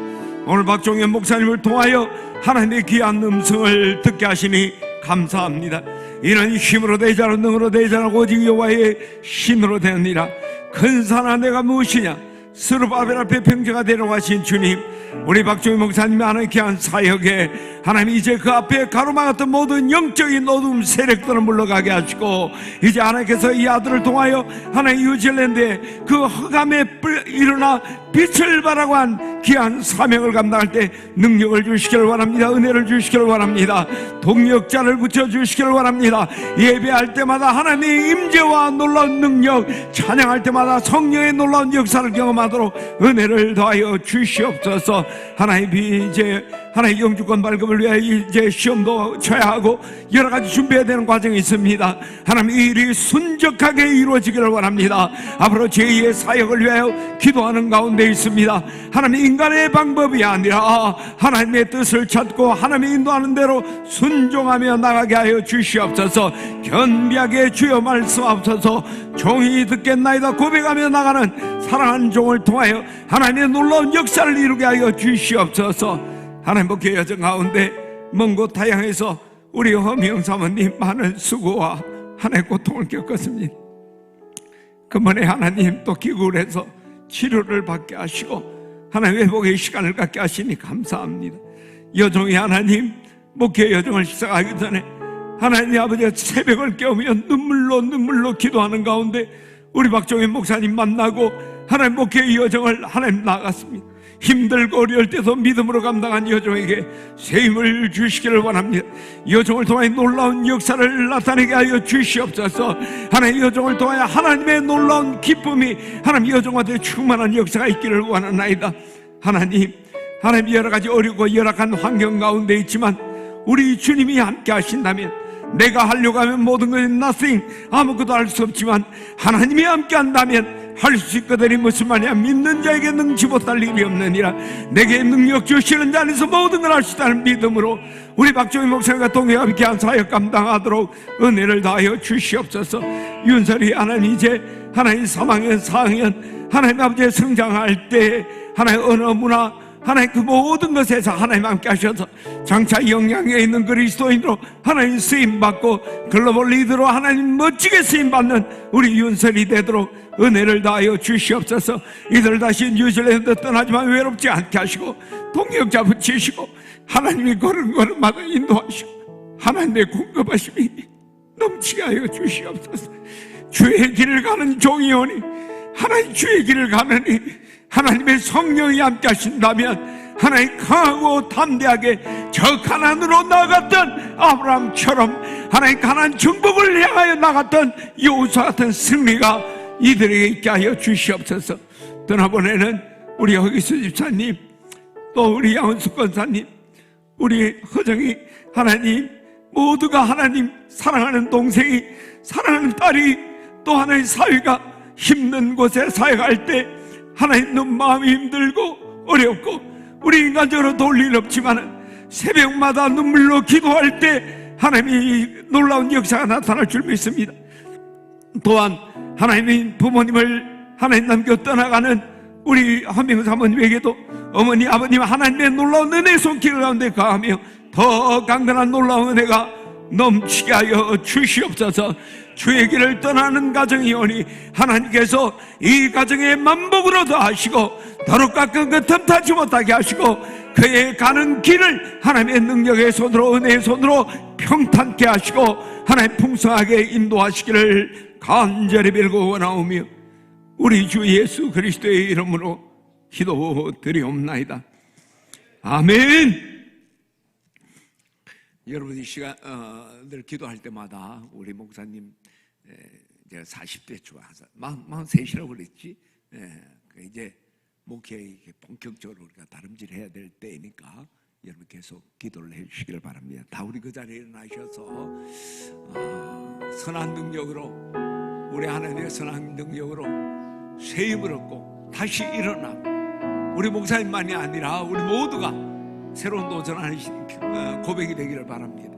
오늘 박종현 목사님을 통하여 하나님의 귀한 음성을 듣게 하시니 감사합니다. 이는 힘으로 되지 않고 능으로 되지 않고 오직 여호와의 신으로 되느니라. 큰 산아 내가 무엇이냐. 스룹바벨 앞에 평지가 되려고 하신 주님, 우리 박종희 목사님이 하나님 귀한 사역에 하나님 이제 그 앞에 가로막았던 모든 영적인 어두움 세력들을 물러가게 하시고 이제 하나님께서 이 아들을 통하여 하나님 뉴질랜드에 그 흑암에 일어나 빛을 발하고 한 귀한 사명을 감당할 때 능력을 주시기를 원합니다. 은혜를 주시기를 원합니다. 동력자를 붙여주시기를 원합니다. 예배할 때마다 하나님의 임재와 놀라운 능력, 찬양할 때마다 성령의 놀라운 역사를 경험하도록 은혜를 더하여 주시옵소서. 하나님이 이제 하나님 영주권 발급을 위해 이제 시험도 쳐야 하고 여러 가지 준비해야 되는 과정이 있습니다. 하나님 이 일이 순적하게 이루어지기를 원합니다. 앞으로 제2의 사역을 위하여 기도하는 가운데 있습니다. 하나님 인간의 방법이 아니라 하나님의 뜻을 찾고 하나님의 인도하는 대로 순종하며 나가게 하여 주시옵소서. 견비하게 주여 말씀하옵소서. 종이 듣겠나이다 고백하며 나가는 사랑하는 종을 통하여 하나님의 놀라운 역사를 이루게 하여 주시옵소서. 하나님 복의 여정 가운데 먼 곳 타향에서 우리 허미영 사모님 많은 수고와 하나님의 고통을 겪었습니다. 그번에 하나님 또 기구를 해서 치료를 받게 하시고 하나님 회복의 시간을 갖게 하시니 감사합니다. 여종이 하나님 목회 여정을 시작하기 전에 하나님 아버지가 새벽을 깨우며 눈물로 기도하는 가운데 우리 박종현 목사님 만나고 하나님 목회의 여정을 하나님 나갔습니다. 힘들고 어려울 때도 믿음으로 감당한 여종에게 세임을 주시기를 원합니다. 여종을 통하여 놀라운 역사를 나타내게 하여 주시옵소서. 하나님 여종을 통하여 하나님의 놀라운 기쁨이 하나님 여종한테 충만한 역사가 있기를 원하나이다. 하나님 여러 가지 어렵고 열악한 환경 가운데 있지만 우리 주님이 함께 하신다면 내가 하려고 하면 모든 것은 nothing 아무것도 할 수 없지만 하나님이 함께 한다면 할 수 있거든이 무슨 말이야. 믿는 자에게 능치 못할 일이 없느니라. 내게 능력 주시는 자 안에서 모든 걸 할 수 있다는 믿음으로 우리 박종희 목사님과 동행하며 귀한 사역 감당하도록 은혜를 다하여 주시옵소서. 윤설이 하나님 이제 하나님 3학년 4학년 하나님 아버지의 성장할 때 하나님 언어 문화 하나님 그 모든 것에서 하나님 함께 하셔서 장차 영향에 있는 그리스도인으로 하나님 쓰임받고 글로벌 리더로 하나님 멋지게 쓰임받는 우리 윤설이 되도록 은혜를 다하여 주시옵소서. 이들 다시 뉴질랜드 떠나지만 외롭지 않게 하시고 동역자 붙이시고 하나님이 걸음걸음마다 인도하시고 하나님의 공급하심이 넘치게 하여 주시옵소서. 주의 길을 가는 종이오니 하나님 주의 길을 가느니 하나님의 성령이 함께 하신다면 하나님 강하고 담대하게 저 가나안으로 나갔던 아브라함처럼 하나님 가나안 정복을 향하여 나갔던 여호수아 같은 승리가 이들에게 있게 하여 주시옵소서. 떠나보내는 우리 허기수 집사님 또 우리 양은숙 권사님 우리 허정이 하나님 모두가 하나님 사랑하는 동생이 사랑하는 딸이 또 하나님 사위가 힘든 곳에 사역할 때 하나님 너무 마음이 힘들고 어렵고 우리 인간적으로 도울 일 없지만 새벽마다 눈물로 기도할 때 하나님이 놀라운 역사가 나타날 줄 믿습니다. 또한 하나님이 부모님을 하나님 남겨 떠나가는 우리 한명 사모님에게도 어머니 아버님 하나님의 놀라운 은혜 손길 가운데 가하며 더 강건한 놀라운 은혜가 넘치게 하여 주시옵소서. 주의 길을 떠나는 가정이오니 하나님께서 이 가정의 만복으로 더하시고 더럽고 깎은 그 틈타지 못하게 하시고 그의 가는 길을 하나님의 능력의 손으로 은혜의 손으로 평탄케 하시고 하나님 풍성하게 인도하시기를 간절히 빌고 원하오며 우리 주 예수 그리스도의 이름으로 기도드리옵나이다. 아멘. 여러분 이 시간 늘 기도할 때마다 우리 목사님 이제 40대 초하자 43이라고 그랬지. 이제 목회에 본격적으로 우리가 다름질해야 될 때이니까 여러분 계속 기도를 해주시기를 바랍니다. 다 우리 그 자리에 일어나셔서 선한 능력으로 우리 하나님의 선한 능력으로 새 힘을 얻고 다시 일어나 우리 목사님만이 아니라 우리 모두가 새로운 도전하는 고백이 되기를 바랍니다.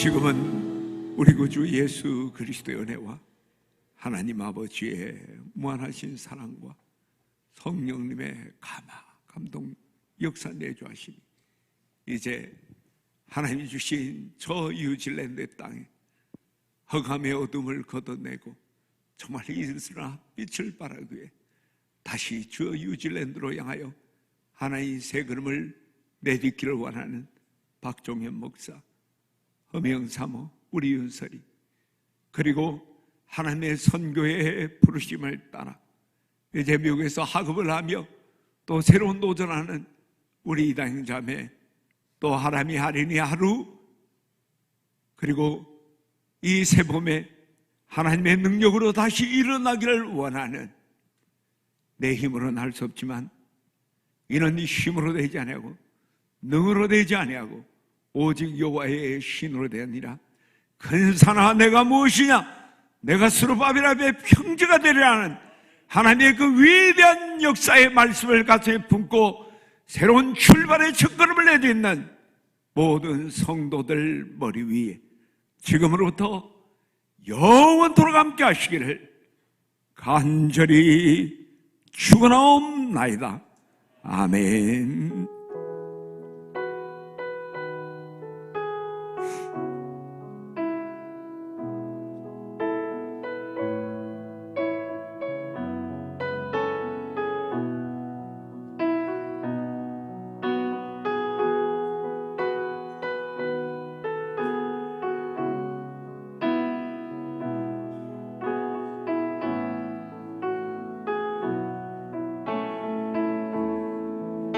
지금은 우리 구주 예수 그리스도의 은혜와 하나님 아버지의 무한하신 사랑과 성령님의 감동 역사 내주하심이 이제 하나님이 주신 저 뉴질랜드 땅에 흑암의 어둠을 걷어내고 정말 이슬아 빛을 발하기 위해 다시 저 뉴질랜드로 향하여 하나의 새 걸음을 내딛기를 원하는 박종현 목사, 허명 사모, 우리 윤설이 그리고 하나님의 선교의 부르심을 따라 이제 미국에서 학업을 하며 또 새로운 도전하는 우리 이당 자매 또 하람이 할인이 하루 그리고 이 새봄에 하나님의 능력으로 다시 일어나기를 원하는 내 힘으로는 할 수 없지만 이는 네 힘으로 되지 아니하고 능으로 되지 아니하고 오직 여호와의 신으로 되느니라. 큰 산아 내가 무엇이냐 내가 스룹바벨의 평지가 되리라는 하나님의 그 위대한 역사의 말씀을 가슴에 품고 새로운 출발의 첫걸음을 내딛는 모든 성도들 머리 위에 지금으로부터 영원토록 함께 하시기를 간절히 축원하옵나이다. 아멘.